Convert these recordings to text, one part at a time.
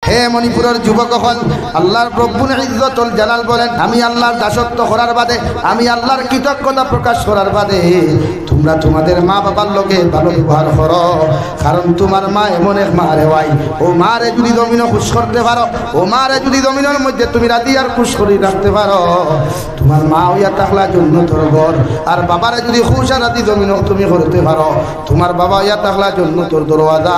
হে মণিপুরের যুবক হল, আল্লাহর রব্বুল ইজ্জতুল জালাল বলেন, আমি আল্লাহর দাসত্ব করার বাদে, আমি আল্লাহর কৃতজ্ঞতা প্রকাশ করার বাদে তোমরা তোমাদের মা বাবার লোকে ভালো ব্যবহার করো। কারণ তোমার মা এমন এক মা রে ভাই, ও মারে যদি জমিনও খুশ করতে পারো, ও মারে যদি জমিনের মধ্যে তুমি রাতি আর খুশ করে রাখতে পারো, তোমার মা হইয়া থাকলা জান্নাতের ঘর। আর বাবারে যদি খুশ আর রাতি জমিনও তুমি করতে পারো, তোমার বাবা হইয়া থাকলা জান্নাতের দরওয়াজা।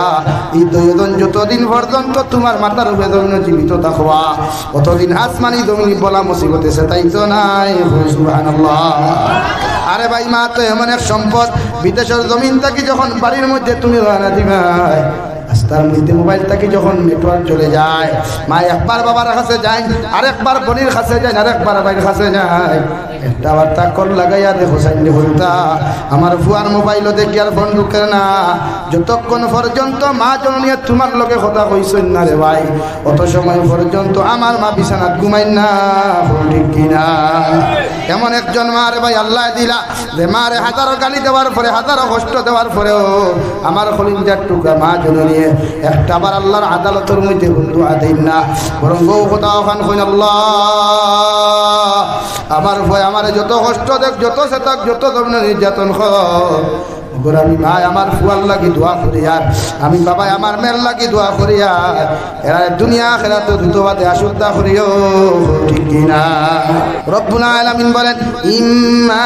এই দুইজন যতদিন পর্যন্ত তোমার মাথার উপরে জমিন জীবিত থাকবা, অতদিন আসমানি জমিন বলা মুসিবতে সে তাই তো নাই। সুবহানাল্লাহ। আরে ভাই, মা তো এমন এক সম্পদ, বিদেশের জমিন থাকি যখন বাড়ির মধ্যে তুমি রানা দিবাই, রাস্তার মধ্যে মোবাইল থাকি যখন নেটওয়ার্ক চলে যায়, মা একবার বাবার কাছে যায়, আরেকবার বোনের কাছে যায়, আরেকবার ভাইয়ের কাছে যায়, একটা বার্তা কল লাগাইয়া দেখো সাইন্ডে বলতা আমার ফুয়ার মোবাইলও দেখি আর ফোন ঢুকে না। যতক্ষণ পর্যন্ত মা জননিয়া তোমার লগে কথা কইছেন না রে ভাই, অত সময় পর্যন্ত আমার মা বিছানাত ঘুমাই না। ঠিক কিনা? এমন একজন মা রে ভাই আল্লাহ দিলা, যে মারে হাজারো গালি দেওয়ার পরে, হাজারো কষ্ট দেওয়ার পরেও আমার কলিজার টুকরা মা জননিয়ে একটা বার আল্লাহর আদালতের মধ্যে বন্ধু আদেন না, বরং বউ কথা ওখান কইন, আল্লাহ আমার ভয় আমার যত কষ্ট দেখ, যত সেতাক, যত ধরনের নির্যাতন হোক, আমি ভাই আমার ফুয়ার লাগি দোয়া করি, আর আমি বাবা আমার মেয়ের লাগি দোয়া করি, আর এরা দুনিয়া খেলা তো দ্রুতবাদে আশুদ্ধা করিও। ঠিক কিনা? রব্বুল আলামিন বলেন, ইম্মা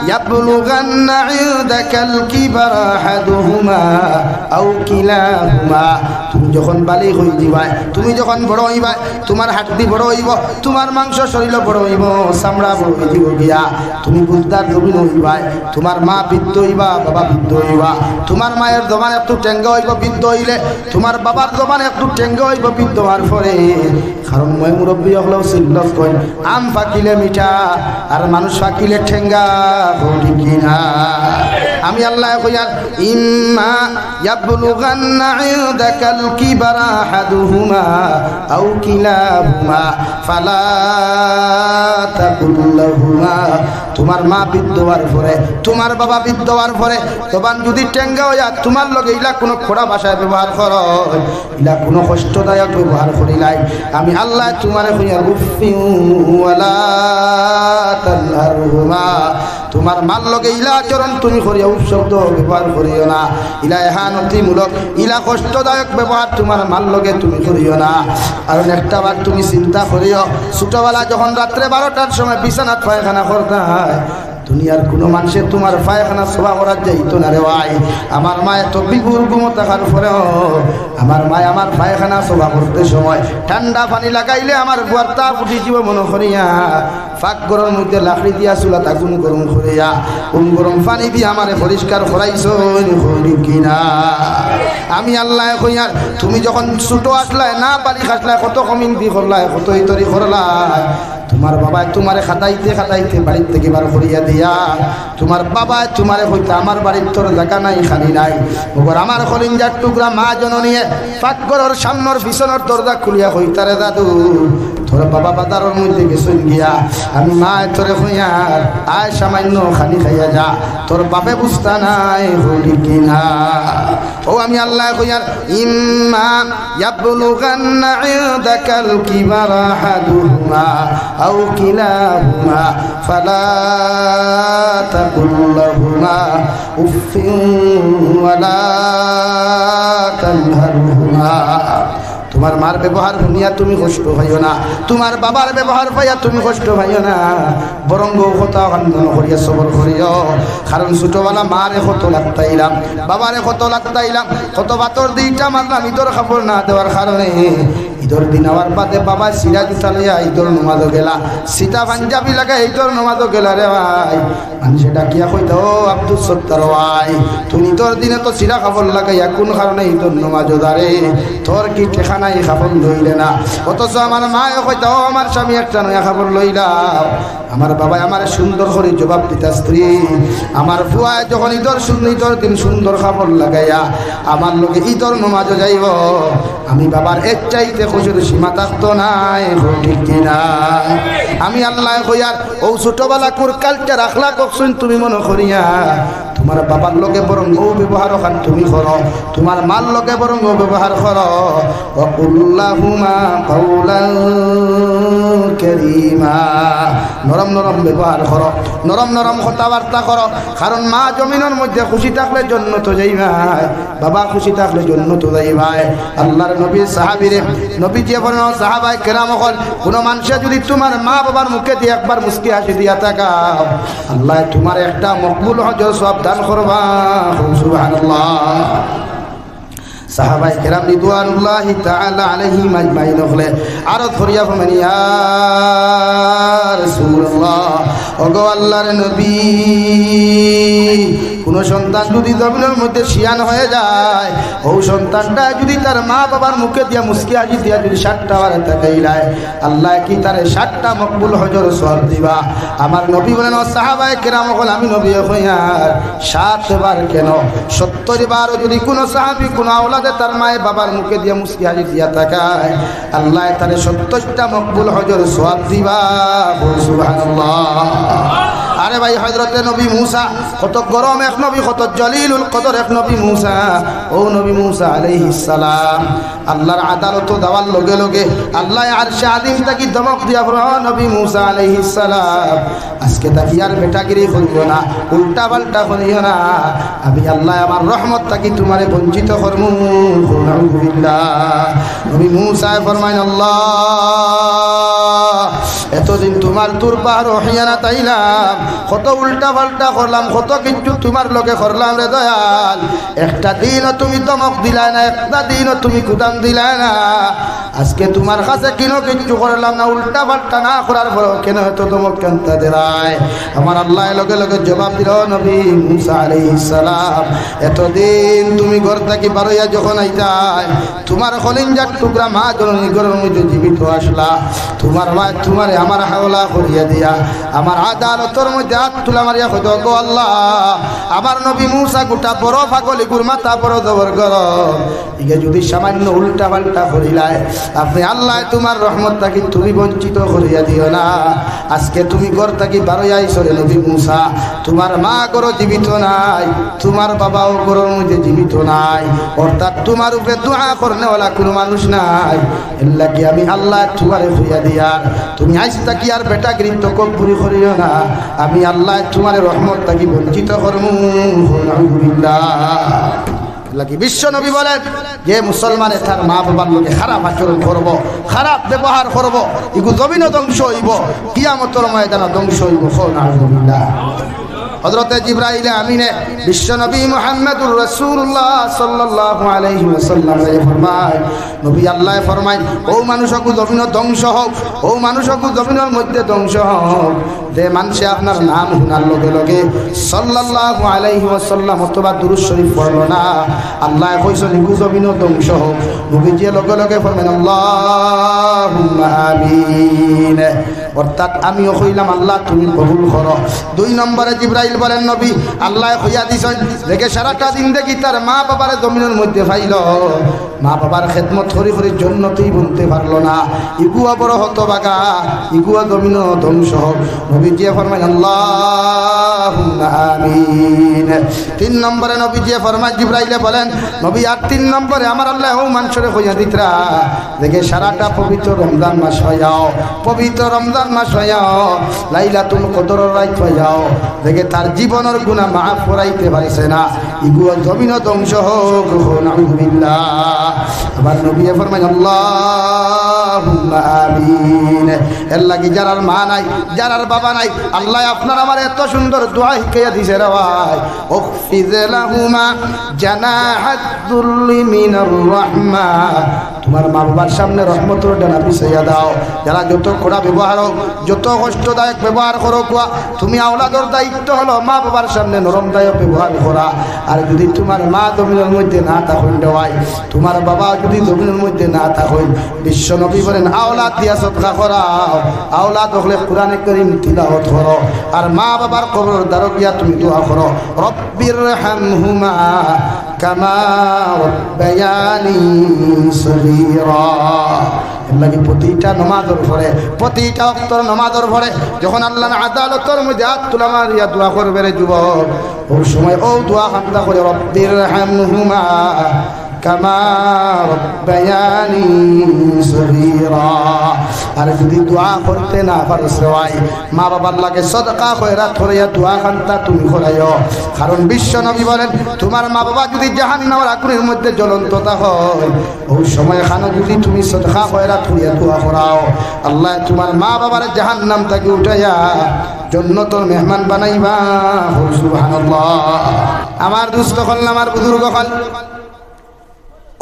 ইয়াবলুগান্না ইনদাকাল কিবারা আহাদুহুমা আও কিলাহুমা, তুমি যখন বালিগ হই দিবাই, তুমি যখন বড় হইবা, তোমার হাড্ডি বড় হইব, তোমার মাংস শরীর বড় হইব, চামড়া বড় হইব গিয়া, তুমি বুঝদার জমিন হইবাই, তোমার মা বৃদ্ধ হইবা, বাবা বৃদ্ধ হইবা, তোমার মায়ের জবান একটু টেঙ্গা হইব বৃদ্ধ হইলে, তোমার বাবার জবান একটু টেঙ্গা হইব বৃদ্ধ হওয়ার পরে। কারণ মই মুরব্বী হলেও সিল্লস কই, আম ফাকিলে মিঠা আর মানুষ ফাকিলে ঠেঙ্গা। ঠিক কিনা? আমি আল্লাহ কইয়ার, ইম্মা ইয়াবলুগান্না ইনদাকাল কিবারা আহাদুহুমা আও কিলাহুমা ফালা তাকুল লাহুমা, তোমার মা বৃদ্ধ হওয়ার পরে, তোমার বাবা বৃদ্ধ হওয়ার পরে তখন যদি টেঙ্গা হইয়া তোমার লগে ইলা কোনো খোড়া ভাষায় ব্যবহার করো, ইলা কোনো কষ্টদায়ক ব্যবহার করিলাই, আমি আল্লাহ তোমার কইয়া উফিউ ওয়ালা তানহারহুমা, তোমার মার লগে ইলা আচরণ তুমি করিয়া শব্দ ব্যবহার করিও না, ইলা এহানতিমূলক, ইলা কষ্টদায়ক ব্যবহার তোমার মার লগে তুমি করিও না। কারণ একটা বার তুমি চিন্তা করিও, ছোটবেলা যখন রাত্রে 12টার সময় বিছানাত পায়খানা করতে হয়, দুনিয়ার কোনো মানুষে তোমার পায়খানা সভা করার যাইতো না রে ভাই। আমার মা এত বিপুল ঘুমো থাকার পরেও আমার মায় আমার পায়খানা সভা করতে সময় ঠান্ডা পানি লাগাইলে আমার বুয়ার তাপ উঠি যাব মনে করিয়া, ফাঁক গরম মধ্যে লাকড়ি দিয়া চুলাত আগুন গরম করিয়া গরম পানি দিয়ে আমারে পরিষ্কার করাইছ। কিনা? আমি আল্লাহ কইয়ার, তুমি যখন ছোট আসলায় না বাড়ি খাসলায়, কত কমিন দি করলায়, কত ইতরি করলায়, তোমার বাবায় তোমারে খাটাইতে খাটাইতে বাড়ির থেকে বার করিয়া দিয়া, তোমার বাবায় তোমারে হইতে আমার বাড়ির তোর জায়গা নাই, খালি নাই, ওপর আমার কলিজার টুকরা মা জননিয়ে পাকঘরের সামনের বিছানার দরজা খুলিয়া হইতারে, দাদু তোর বাবা বাজারের মধ্যে গেছেন গিয়া, আমি মা তোরে হইয়া আয় সামান্য খালি খাইয়া যা, তোর বাপে বুঝতা নাই। হলি কিনা? ও আমি আল্লাহ কইয়ার, ইম্মা ইয়াবলুগান্না ইনদাকাল কিবারা আহাদুহুমা আও কিলাহুমা ফালা তাকুল লাহুমা উফিউ ওয়ালা তানহারহুমা, তোমার মার ব্যবহার শুনিয়া তুমি কষ্ট পাইও না, তোমার বাবার ব্যবহার পাইয়া তুমি কষ্ট পাইও না, বরং কথা খণ্ডন করিয়া সবর করিও। কারণ ছোটবেলা মারে কত লাগতাইলাম, বাবারে কত লাগতাইলাম, কত বাতর দিইটা মারলাম ঈদর খাবার না দেওয়ার কারণে। ঈদর দিন আবার বাদে বাবা সিরা জুতা লইয়া ঈদর নমাজও গেলা, সীতা পাঞ্জাবি লাগা ঈদর নমাজও গেলা রে ভাই। মানুষে ডাকিয়া কইতো, ও আব্দুল সত্তার ভাই, তুমি ঈদর দিনে তো সিরা খাবার লাগাইয়া কোন কারণে ঈদর নমাজও দাঁড়ে, তোর কি ঠেকানা এই খাবার লইলে না? অথচ আমার মায়ে কইতো, ও আমার স্বামী একটা নয়া খাবার লইলাম। আমার বাবা আমার সুন্দর করে জবাব দিতা, স্ত্রী আমার ফুয়ায় যখন ঈদর দিন সুন্দর খাবার লাগাইয়া আমার লোকে ঈদর নমাজও যাইব, আমি বাবার এর চাইতে খুশির সীমা থাকতো নাই। ঠিক কিনা? আমি আল্লাহ কইয়ার, ও ছোটবেলা কোর কালচার আখলা ককছুন তুমি মনে করিয়া তোমার বাবার লগে বরং ও ব্যবহার খান তুমি করো, তোমার মার লগে বরং ও ব্যবহার করো। ওয়াকুল্লাহুমা কাওলান কারীমা, নরম নরম ব্যবহার করো, নরম নরম কথাবার্তা করো। কারণ মা জমিনের মধ্যে খুশি থাকলে জান্নাতে যাইবাই, বাবা খুশি থাকলে জান্নাতে যাইবাই। আল্লাহর নবী সাহাবীরে নবী যে বলেন সাহাবায়ে কেরাম হল, কোন মানুষ যদি তোমার মা বাবার মুখে দিয়ে একবার মুস্কি হাসি দিয়া তাকাও, আল্লাহ তোমার একটা মকবুল হজের সওয়াব দান করবা। সুবহানাল্লাহ। সাহাবায়ে কেরাম রিদওয়ানুল্লাহি তাআলা আলাইহিম আজমাইন হলে আরো ধরিয়া বলেন ইয়া রাসূলুল্লাহ, ওগো আল্লাহর নবী, কোন সন্তান যদি জমিনের মধ্যে শিয়ান হয়ে যায়, ও সন্তানটা যদি তার মা বাবার মুখে দিয়া মুস্কি হাসি দিয়া যদি 60টা বার তাকাইলায়, আল্লাহ কি তারে 60টা মকবুল হজের সওয়াব দিবা। আমার নবী বলেন ও সাহাবায়ে কেরাম হল, আমি নবী হইয়ার 7 বার কেন 70 বার যদি কোন সাহাবী কোন আওলাদে তার মায়ে বাবার মুখে দিয়া মুস্কি হাসি দিয়া তাকায়, আল্লাহ তারে 70টা মকবুল হজের সওয়াব দিবা। সুবহানাল্লাহ। আরে ভাই, হযরতে নবী মূসা কত গরম এক নবী, কত জলিলুল কদর এক নবী মূসা। ও নবী মূসা আলাইহিস সালাম আল্লাহর আদালত দেওয়ার লগে লগে আল্লাহ আরশে আযীম তাকি ধমক দিয়া বলে, নবী মূসা আলাইহিস সালাম আজকে তাকি আর বেটাগিরি করিও না, উল্টা পাল্টা করিও না, আমি আল্লাহ আমার রহমত তাকি তোমারে বঞ্চিত করমু। নবী মূসা ফরমায়, আল্লাহ এতদিন তোমার দুর্বার হিয়ানা তাইলাম, কত উল্টা পাল্টা করলাম, কত কিছু তোমার লগে করলাম রে দয়াল, একটা দিনও তুমি দমক দিলা না, একটা দিনও তুমি কুদান দিলা না। আজকে তোমার কাছে কেন কিছু করলাম না, উল্টা পাল্টা না করার পর কেন এত দমক কেনটা দেয়? আমার আল্লাহ লগে লগে জবাব দিল, নবী মূসা আলাইহিস সালাম এতদিন তুমি ঘর থেকে বারইয়া যখন আইতাই, তোমার খলিঞ্জার টুকরা মা জননী ঘরের মধ্যে জীবিত আসলা, তোমার ভাই তোমারে আমার হাওলা করিয়া দিয়া আমার আদালতের মধ্যে হাত তুলা মারিয়া কইতো, গো আল্লাহ আমার নবী মূসা গোটা বড় পাগলি গুর মাথা বড় জবর গরম, ইগে যদি সামান্য উল্টা পাল্টা করিলাই, আপনি আল্লাহ তোমার রহমত থাকি তুমি বঞ্চিত করিয়া দিও না। আজকে তুমি ঘর থাকি বারইয়া আইছো রে নবী মূসা, তোমার মা গরো জীবিত নাই, তোমার বাবাও গরোর মধ্যে জীবিত নাই, অর্থাৎ তোমার উপরে দোয়া করনেওয়ালা কোনো মানুষ নাই। এর লাগি আমি আল্লাহ তোমারে হইয়া দিয়া তুমি আইস থাকি আর বেটাগিরি তকব্বুরি করিও না, আমি আল্লাহ তোমার রহমত থাকি বঞ্চিত করমু। লাগি বিশ্ব নবী বলেন, যে মুসলমানে তার মা বাবার লোকে খারাপ আচরণ করব, খারাপ ব্যবহার করব, এগু জমিনও ধ্বংস হইব, কিয়ামতের ময়দানে ধ্বংস হইব। আলহামদুলিল্লাহ। হযরতে জিবরাইল আমিনে বিশ্ব নবী মুহাম্মদুর রাসূলুল্লাহ সাল্লাল্লাহু আলাইহি ওয়াসাল্লাম ফরমায়, নবী আল্লাহ ফরমায়, ও মানুষকু জমিন ধ্বংস হোক, ও মানুষকু জমিনের মধ্যে ধ্বংস হোক, যে মানুষে আপনার নাম শোনার লগে লগে সাল্লাল্লাহু আলাইহি ওয়াসাল্লাম অথবা দুরূদ শরীফ পড়ল না, আল্লাহ কইছেন ইগু জমিন ধ্বংস হোক। নবী যে লগে লগে ফরমায় আল্লাহুম্মা আমিন, অর্থাৎ আমিও কইলাম আল্লাহ তুমি কবুল করো। 2 নম্বরে জিবরাইল বলেন, নবী আল্লাহ কইয়া দিছেন, দেখে সারাটা জিন্দেগি তার মা বাবার জমিনের মধ্যে ফাইল, মা বাবার খেদমত করি করি জন্নতেই বলতে পারলো না, ইগুয়া বড় হতভাগা, ইগুয়া জমিন ধ্বংস হোক। নবী যে ফরমায় আল্লাহুম্মা আমিন। 3 নম্বরে নবী যে ফরমায় জিবরাইলে বলেন, নবী আর 3 নম্বরে আমার আল্লাহ ও মানুষরে কইয়া দিতরা, দেখে সারাটা পবিত্র রমজান মাস হইয়াও, পবিত্র রমজান মাস হইয়াও, লাইলাতুল কদরের রাত হইয়াও, দেখে তার জীবনের গুনাহ মাফ করাইতে পারছে না, ইগুয়া জমিন ধ্বংস হোক। আলহামদুলিল্লাহ। আবার নবী ফরমায় আল্লাহুম্মা আমিন। এর লাগি যারার মা নাই, যারার বাবা নাই, আল্লাহ আপনার আমার এত সুন্দর দোয়া শিখাইয়া দিছে রে ভাই, উখফিজ লাহুমা জানাহাদ যুল্লি মিনার রাহমা, তোমার মা বাবার সামনে রহমতের ডানা বিছাইয়া দাও। যারা যত কড়া ব্যবহার হোক, যত কষ্টদায়ক ব্যবহার করো, তুমি আওলাদর দায়িত্ব হলো মা বাবার সামনে নরমদায়ক ব্যবহার করা। আর যদি তোমার মা জমিনের মধ্যে না থাকেন দেওয়াই, তোমার বাবা যদি জমিনের মধ্যে না থাকেন, বিশ্ব নবী বলেন আওলাদ দিয়া সদকা করাও, আওলাদ হলে কোরআনে কারীম তিলাওয়াত করো, আর মা বাবার কবর দ্বারে গিয়া তুমি দোয়া করো, রব্বিরহামহুমা কামা রাব্বায়ানি সগীরা। লাগে প্রতিটা নমাজের পরে প্রতিটা ওয়াক্তের নমাজের পরে যখন আল্লাহর আদালতের মধ্যে হাত তুলা মারিয়া দোয়া করবে রে যুবক, ওই সময় ও দোয়া খান্দা করে রব্বির হামহুমা কামা রব্বায়ানি সগীরা। আর যদি দোয়া করতে না পারছ মা বাবার লাগে সদকা খয়রাত করিয়া দোয়া খান্তা তুমি করাইও। কারণ বিশ্ব নবী বলেন তোমার মা বাবা যদি জাহান্নামের আগুনের মধ্যে জ্বলন্ত হয় ওই সময় খানো যদি তুমি সদকা খয়রাত করিয়া দোয়া করাও, আল্লাহ তোমার মা বাবার জাহান্নাম থেকে উঠাইয়া জান্নাতের মেহমান বানাইবা। সুবহানাল্লাহ। আমার দুস্থ হল আমার বুজুর্গ হল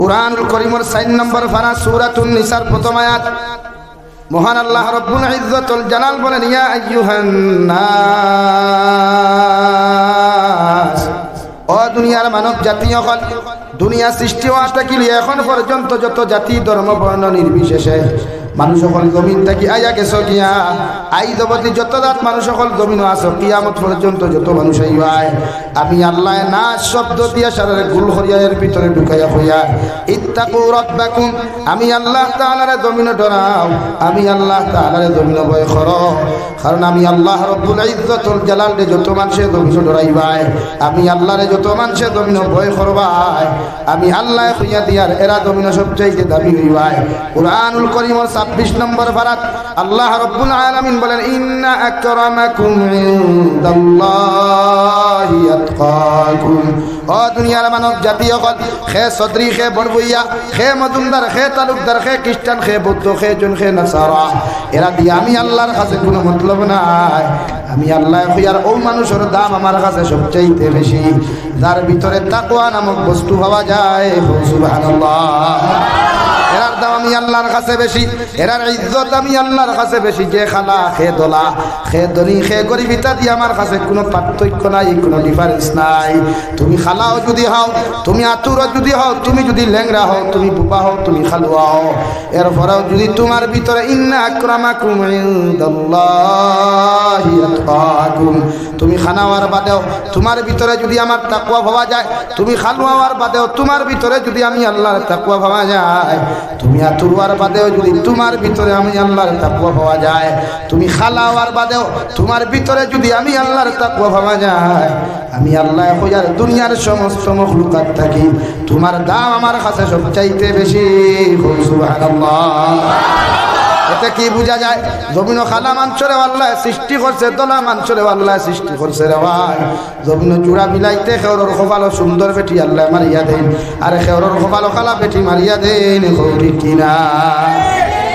কুরআনুল কারীমের 4 নম্বর পারা সূরাতুন নিসার প্রথম আয়াত মহান আল্লাহ রব্বুল ইজ্জতুল জালাল বলেন ইয়া আইয়ুহান নাস, ও দুনিয়ার মানব জাতি হল দুনিয়া সৃষ্টি হওয়া থেকে এখন পর্যন্ত যত জাতি ধর্ম বর্ণ নির্বিশেষে মানুষ সকল জমিন থেকে আইয়া গেছ গিয়া আই জগতে যত জাত মানুষ সকল জমিন আছো কিয়ামত পর্যন্ত যত মানুষ আইবাই আমি আল্লাহ না শব্দ দিয়া সারে গুল হরিয়া এর ভিতরে ঢুকাইয়া হইয়া ইত্তাকু রাব্বাকুম, আমি আল্লাহ তাআলারে জমিন ডরাও, আমি আল্লাহ তাআলারে জমিন ভয় করো। কারণ আমি আল্লাহ রব্বুল ইজ্জতুল জালাল রে যত মানুষে জমিন ডরাইবাই আমি আল্লাহরে যত মানুষে জমিন ভয় করবাই আমি আল্লাহ হইয়া দিয়ার এরা জমিন সবচাইতে দামি হইবাই। কুরআনুল কারীমের 26 নম্বর পারাত আল্লাহ রাব্বুল আলামিন বলেন ইন্না আকরামাকুম ইনদাল্লাহি আতকাকুম। ও দুনিয়ার মানব জাতি হল খে সদরি খে বড়বইয়া খে মজুমদার খে তালুকদার খে খ্রিস্টান খে বৌদ্ধ খে জন খে নাসারা এরা দিয়ে আমি আল্লাহর কাছে কোনো মতলব নাই। আমি আল্লাহ হইয়ার ও মানুষের দাম আমার কাছে সবচাইতে বেশি যার ভিতরে তাকওয়া নামক বস্তু পাওয়া যায়। সুবহানাল্লাহ। এরার দাম আমি আল্লাহর কাছে বেশি, এরার ইজ্জত আমি আল্লাহর কাছে বেশি। যে খালা খে দোলা খে দনি খে গরিবিতা দিয়ে আমার কাছে কোনো পার্থক্য নাই, কোনো ডিফারেন্স নাই। তুমি খালাও যদি হও, তুমি আতুরও যদি হও, তুমি যদি ল্যাংরা হও, তুমি বুবা হও, তুমি খালুয়া হও, এরপরেও যদি তোমার ভিতরে ইন্না আকরামাকুম ইনদাল্লাহি আতকাকুম, তুমি খানাওয়ার বাদেও তোমার ভিতরে যদি আমার তাকওয়া পাওয়া যায়, তুমি খালুয়ার বাদেও তোমার ভিতরে যদি আমি আল্লাহর তাকওয়া পাওয়া যায়, তুমি আতুরওয়ার বাদেও যদি তোমার ভিতরে আমি আল্লাহর তাকওয়া পাওয়া যায়, তুমি খালাওয়ার বাদেও তোমার ভিতরে যদি আমি আল্লাহর তাকওয়া পাওয়া যায়, আমি আল্লাহ হইয়ার দুনিয়ার সমস্ত মখলুকাত থাকি তোমার দাম আমার কাছে সবচাইতে বেশি। সুবহানাল্লাহ। এতে কি বোঝা যায়? জমিন খালা মানসরে আল্লাহ সৃষ্টি করছে, দলা মানসরে আল্লাহ সৃষ্টি করছে রে ভাই। জমিন জোড়া মিলাইতে খেওরর খোপালো সুন্দর বেটি আল্লাহ মারিয়া দেন, আর খেওরর খোপালো খালা বেটি মারিয়া দেন। ঠিক কিনা?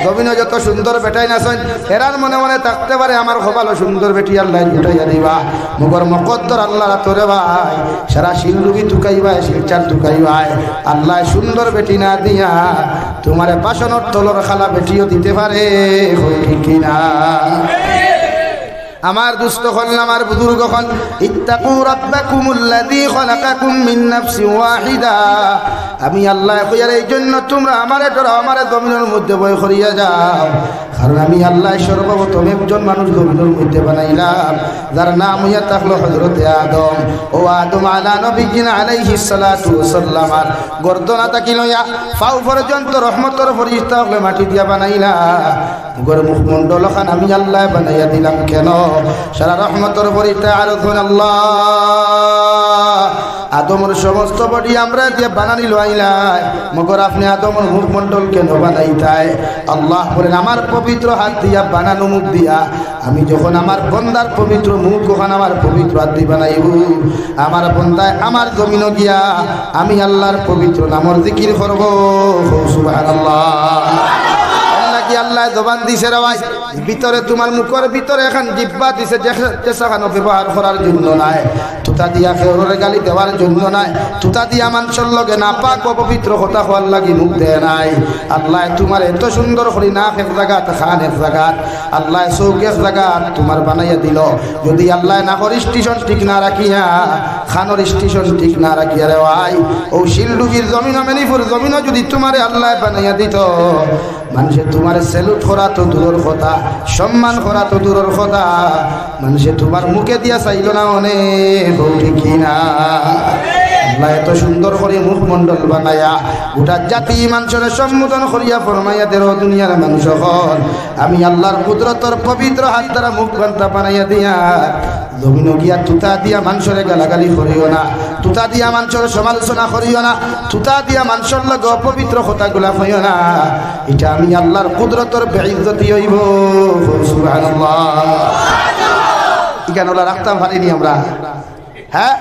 জমিন যত সুন্দর বেটাই নাছেন এরার মনে মনে থাকতে পারে আমার খোপালো সুন্দর বেটি আল্লাহ উঠাইয়া দিবা, মগর মকদ্দর আল্লাহ তোরে ভাই সারা শিলরুগি টুকাইবাই শিলচার টুকাইবাই আল্লাহ সুন্দর বেটি না দিয়া তোমারে বাসনের তলর খালা বেটিও দিতে পারে। ঠিক কিনা? আমার দুস্থ হল আমার বুজুর্গ হল ইত্তাকু রাব্বাকুমুল্লাযী খালাকাকুম মিন নাফসিন ওয়াহিদা, আমি আল্লাহ কইয়ার এই জন্য তোমরা আমারে ডরাও, আমারে জমিনের মধ্যে ভয় করিয়া যাও। কারণ আমি আল্লাহ সর্বপ্রথম একজন মানুষ জমিনের মধ্যে বানাইলাম যার নাম হইয়া থাকলো হযরতে আদম। ও আদম আলা নবিয়িনা আলাইহিস সালাতু ওয়াসাল্লাম গর্দনা তাকি লইয়া পাও পর্যন্ত রহমতের ফেরেশতা হলে মাটি দিয়া বানাইলা, গর মুখমণ্ডল খান আমি আল্লাহ বানাইয়া দিলাম কেন? সারা রহমতের ফেরেশতা আর আল্লাহ আদমের সমস্ত বডি আমরা দিয়ে বানানি লইলাই, মগর আপনি আদমের মুখমণ্ডল কেন বানাইতাই? আল্লাহ বলেন আমার পবিত্র হাত দিয়া বানানো মুখ দিয়া আমি যখন আমার বন্দার পবিত্র মুখ ওখানে আমার পবিত্র হাত দিয়ে বানাইব, আমার বন্দায় আমার জমিন গিয়া আমি আল্লাহর পবিত্র নামর জিকির করব। সুবহানাল্লাহ। আল্লাহ জবান দিছে রে ভাই, ভিতরে তোমার মুখের ভিতরে এখন জিহ্বা দিছে যেখানে ব্যবহার করার জন্য নাই, তুতা দিয়া খেওরের গালি দেওয়ার জন্য নাই, তুতা দিয়া মানুষের লগে না পাক পবিত্র কথা হওয়ার লাগি মুখ দেয় নাই। আল্লাহ তোমার এত সুন্দর করে না এক জায়গাত খান এক জায়গাত আল্লাহ চৌক এক জায়গাত তোমার বানাইয়া দিল। যদি আল্লাহ নাকর স্টেশন ঠিক না রাখিয়া খানোর স্টেশন ঠিক না রাখিয়া রে ভাই ও শিলডুবির জমিন মেনিপুর জমিনও যদি তোমারে আল্লাহ বানাইয়া দিত, মানুষে তোমার সেলুট করা তো দূরের কথা, সম্মান করা তো দূরের কথা, মানুষে তোমার মুখে দিয়া চাইল না অনেক। ঠিক কিনা? আল্লাহ এত সুন্দর করে মুখমণ্ডল বানায়া গোটা জাতি মানুষের সম্বোধন করিয়া ফরমাইয়া দেরো দুনিয়ার মানুষ হল আমি আল্লাহর কুদরতর পবিত্র হাত দ্বারা মুখ বান্তা বানাইয়া দিয়া জমিন গিয়া তুতা দিয়া মানুষের গালাগালি করিও না, তুতা দিয়া মানুষের সমালোচনা করিও না, তুতা দিয়া মানুষের লগে অপবিত্র কথাগুলা কইও না। এটা আমি আল্লাহর কুদরতর বেইজ্জতি হইব। সুবহানাল্লাহ। ইগান ওলা রাখতাম পারিনি আমরা, হ্যাঁ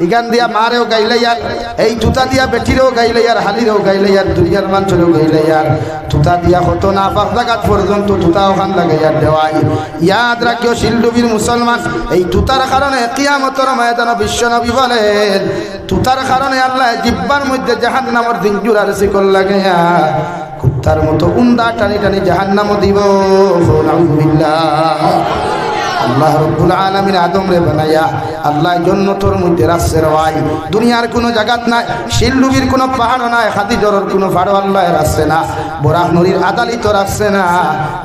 ইগান দিয়া মারেও গাইলে আর এই তুতা দিয়া বেটিরেও গাইলে আর হালিরেও গাইলে আর দুনিয়ার মানুষেরও গাইলে আর তুতা দিয়া হতো না পাক জাগাত পর্যন্ত তুতা ওখান লাগাইয়ার দেওয়াই। ইয়াদ রাখিও শিলডুবির মুসলমান, এই তুতার কারণে কিয়ামতের ময়দানে বিশ্বনবী বলেন তুতার কারণে আল্লাহ জিব্বার মধ্যে জাহান্নামের দিনজুর আর শিকল লাগাইয়া কুত্তার মতো উন্দা টানি টানি জাহান্নামও দিব। নাউযুবিল্লাহ। আল্লাহ রব্বুল আলামিন আদম রে বানায়া আল্লাহ জান্নাতের মধ্যে রাখছে ভাই। দুনিয়ার কোনো জায়গাত নাই, শিলডুবির কোনো পাহাড় নাই, খাদিজরের কোনো পাহাড় আল্লাহ রাখছে না, বরাক নদীর আদালি তো রাখছে না,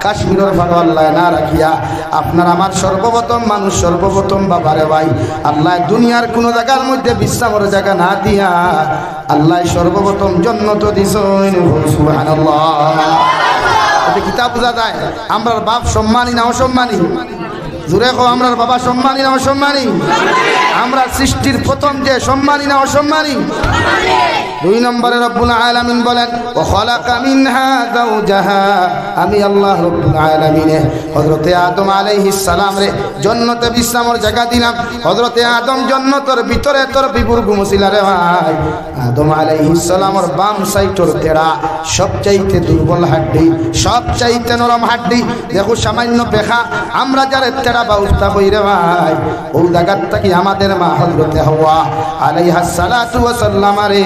কাশ্মীরের পাহাড় আল্লাহ না রাখিয়া আপনার আমার সর্বপ্রথম মানুষ সর্বপ্রথম বাবারে ভাই আল্লাহ দুনিয়ার কোনো জায়গার মধ্যে বিশ্রামের জায়গা না দিয়া আল্লাহ সর্বপ্রথম জান্নাত দিছেন। সুবহানাল্লাহ। এটা কিতাব বোঝা যায় আমরা বাপ সম্মানী না অসম্মানী? জুড়ে কো আমরার বাবা সম্মানী না অসম্মানী? আমরা সৃষ্টির প্রথম যে সম্মানী না অসম্মানী? দুই নম্বরে রব্বুল আলামিন বলেন ওয়া খালাকা মিনহা যাওজাহা, আমি আল্লাহ রব্বুল আলামিনে হযরতে আদম আলাইহিস সালাম রে জান্নাতে বিশ্রামের জায়গা দিলাম। হযরতে আদম জান্নাতের ভিতরে তোর বিপুর ঘুমছিল রে ভাই। আদম আলাইহিস সালামের বাম সাইডের তেড়া সবচাইতে দুর্বল হাড্ডি, সবচাইতে নরম হাড্ডি। দেখো সামান্য পেখা আমরা যারা তেড়া বাউস্তা হই রে ভাই, ও জায়গার থেকে আমাদের মা হযরতে হাওয়া আলাইহাস সালাতু ওয়া সাল্লাম রে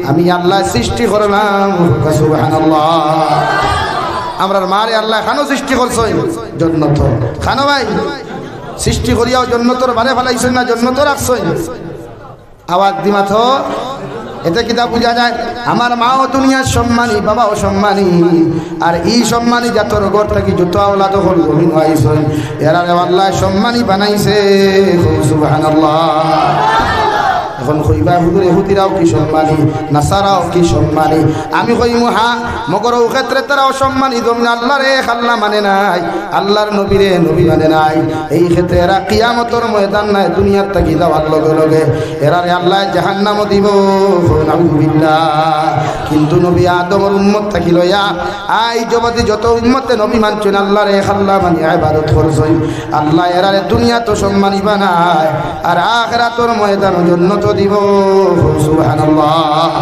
আমি আল্লাহ সৃষ্টি করলাম। সুবহানাল্লাহ। আমরার মারে আল্লাহ খানো সৃষ্টি করছই জান্নাত খানো ভাই, সৃষ্টি করিয়াও জান্নাতের বারে ফেলাইছই না জান্নাত রাখছই। আওয়াজ দিমা তো এতে কিতা বুঝা যায় আমার মাও দুনিয়ার সম্মানী, বাবাও সম্মানী, আর এই সম্মানী জাতর ঘর থেকে যত আওলাদ হল গমিন হইছই এরা আল্লাহ সম্মানী বানাইছে। সুবহানাল্লাহ। এখন কইবা হুজুর ইহুদিরাও কি সম্মানী, নাসারাও কি সম্মানী? আমি কইমু হ্যাঁ, মগর ও ক্ষেত্রে তারা অসম্মানী। জমিন আল্লাহ রে আল্লাহ মানে নাই, আল্লাহর নবী রে নবী মানে নাই। এই ক্ষেত্রে এরা কিয়ামতের ময়দান নাই দুনিয়ার থাকি যাওয়ার লগে লগে এরা রে আল্লাহ জাহান্নামও দিব। নাউযুবিল্লাহ। কিন্তু নবী আদমের উম্মত থাকি লইয়া আই জগতে যত উম্মতে নবী মানছেন আল্লাহ রে আল্লাহ মানে ইবাদত করছেন, আল্লাহ এরা রে দুনিয়া তো সম্মানী বানায় আর আখিরাতের ময়দান জান্নাত দিব। সুবহানাল্লাহ।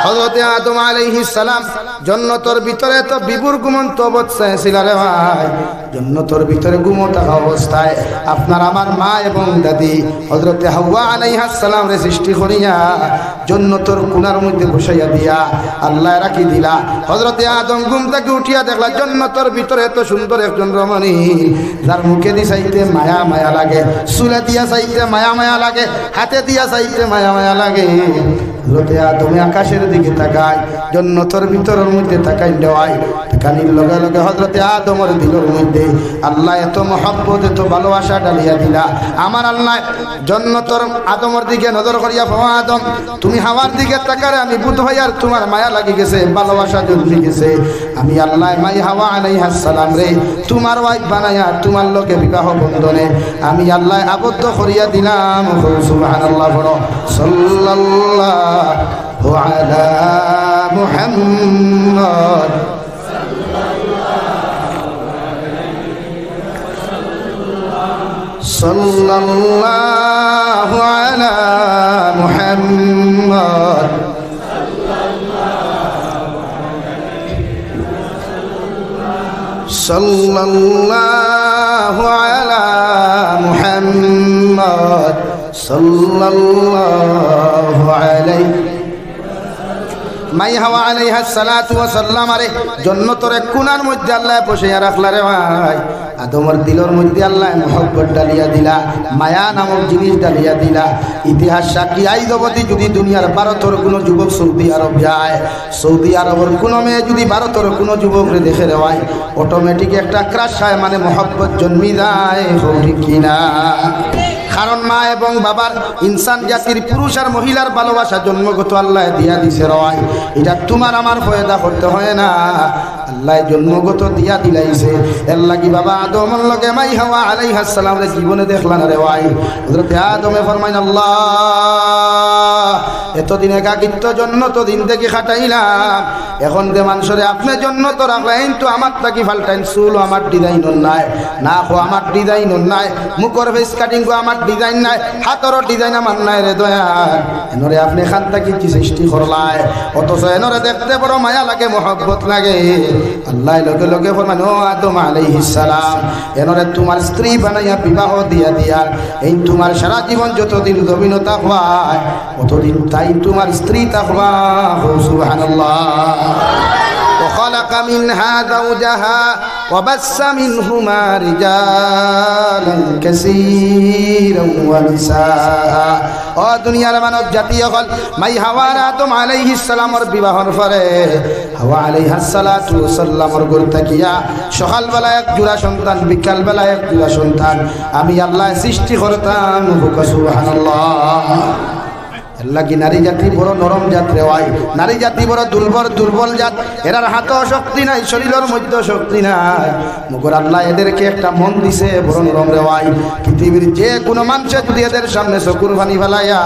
হযরতে আদম আলাইহিস সালাম জান্নাতের ভিতরে তো বিপুর ঘুমন্ত অবস্থায় ছিল রে ভাই। জান্নাতের ভিতরে ঘুমন্ত অবস্থায় আপনার আমার মা এবং দাদি হযরতে হাওয়া আলাইহাস সালাম রে সৃষ্টি করিয়া জান্নাতের কোণার মধ্যে বসাইয়া দিয়া আল্লাহ রাখি দিলা। হযরতে আদম ঘুম থেকে উঠিয়া দেখলা জান্নাতের ভিতরে এত সুন্দর একজন রমণী, যার মুখে দি চাইতে মায়া মায়া লাগে, চুলে দিয়া চাইতে মায়া মায়া লাগে, হাতে দিয়া চাইতে মায়া মায়া লাগে। হযরতে আদম আকাশের দিকে তাকায়, জান্নাতের ভিতরের মধ্যে তাকাই দেওয়ায় তাকানির লগে লগে হযরতে আদমের দিলের মধ্যে আল্লাহ এত মহব্বত এত ভালোবাসা ডালিয়া দিলা। আমার আল্লাহ জান্নাতের আদমের দিকে নজর করিয়া ভাবা আদম তুমি হাওয়ার দিকে তাকারে আমি বুধ হই আর তোমার মায়া লাগি গেছে, ভালোবাসা জন্মে গেছে। আমি আল্লাহ মাই হাওয়া আলাইহাস সালাম রে তোমার ওয়াইফ বানায়া তোমার লগে বিবাহ বন্ধনে আমি আল্লাহ আবদ্ধ করিয়া দিলাম। সুবহানাল্লাহ। বড় সাল্লাল্লাহু আলা মুহাম্মদ সাল্লাল্লাহু আলা মুহাম্মদ সাল্লাল্লাহু আলা মুহাম্মদ সাল্লাল্লাহু আলাইহি মাই হাওয়া আলাইহাস সালাতু ওয়া সাল্লাম আরে জান্নাতের এক কোণার মধ্যে আল্লাহ বসাইয়া রাখলা রে ভাই। আদমের দিলের মধ্যে আল্লাহ মহব্বত ডালিয়া দিলা, মায়া নামক জিনিস ডালিয়া দিলা। ইতিহাস সাক্ষী আই জগতে যদি দুনিয়ার ভারতের কোনো যুবক সৌদি আরব যায়, সৌদি আরবের কোনো মেয়ে যদি ভারতের কোনো যুবকরে দেখে দেওয়ায় অটোমেটিক একটা ক্রাশ হয়, মানে মহব্বত জন্মি যায়। ঠিক কিনা? কারণ মা এবং বাবার ইনসান জাতির পুরুষ আর মহিলার ভালোবাসা জন্মগত আল্লাহ দিয়া দিছে রয়, এটা তোমার আমার ফয়দা করতে হয় না, আল্লাহ জন্মগত দিয়া দিলাইছে। এর লাগি বাবা আদমের লগে মাই হাওয়া আলাইহিস সালাম রে জীবনে দেখলাম রে ভাই। হযরত আদমে ফরমাইন আল্লাহ এতদিন একাকিত্ব জন্য তো দিন থেকে খাটাইলাম, এখন যে মানুষরে আপনার জন্য তো রাখলেন তো আমার তাকি ফাল্টাইন চুল আমার ডিজাইন নাই, না খো আমার ডিজাইন নাই, মুখর ফেস কাটিং আমার ডিজাইন নাই, হাতর ডিজাইন আমার নাই রে দয়া, এনরে আপনি খান তাকি কি সৃষ্টি করলাই, অথচ এনরে দেখতে বড় মায়া লাগে মহব্বত লাগে। আল্লাহ লগে লগে ফরমান ও আদম আলাইহিস সালাম এনরে তোমার স্ত্রী বানাইয়া বিবাহ দিয়া দিয়া এই তোমার সারা জীবন যতদিন জমিন থাকবা ততদিন তাই তোমার স্ত্রী থাকবা। সুবহানাল্লাহ। وخلق منها زوجها وبث منهما رجالا كثيرا ونساء। ও দুনিয়ার মানব জাতি হল মাই হাওয়া আদম আলাইহিস সালামের বিবাহর পরে হাওয়া আলাইহিস সালাতু সাল্লামের ঘর থাকিয়া সকাল বেলা এক জোড়া সন্তান, বিকাল বেলা এক জোড়া সন্তান আমি আল্লাহ সৃষ্টি করতাম। সুবহানাল্লাহ। লাগি নারী জাতি বড় নরম জাত রেওয়াই, নারী জাতি বড় দুর্বল জাত, এরার হাতে শক্তি নাই, শরীরের মধ্যে শক্তি নাই, মগর আল্লাহ এদেরকে একটা মন দিছে বড় নরম রেওয়াই। পৃথিবীর যে কোনো মানুষে যদি এদের সামনে চকুর পানি ফেলাইয়া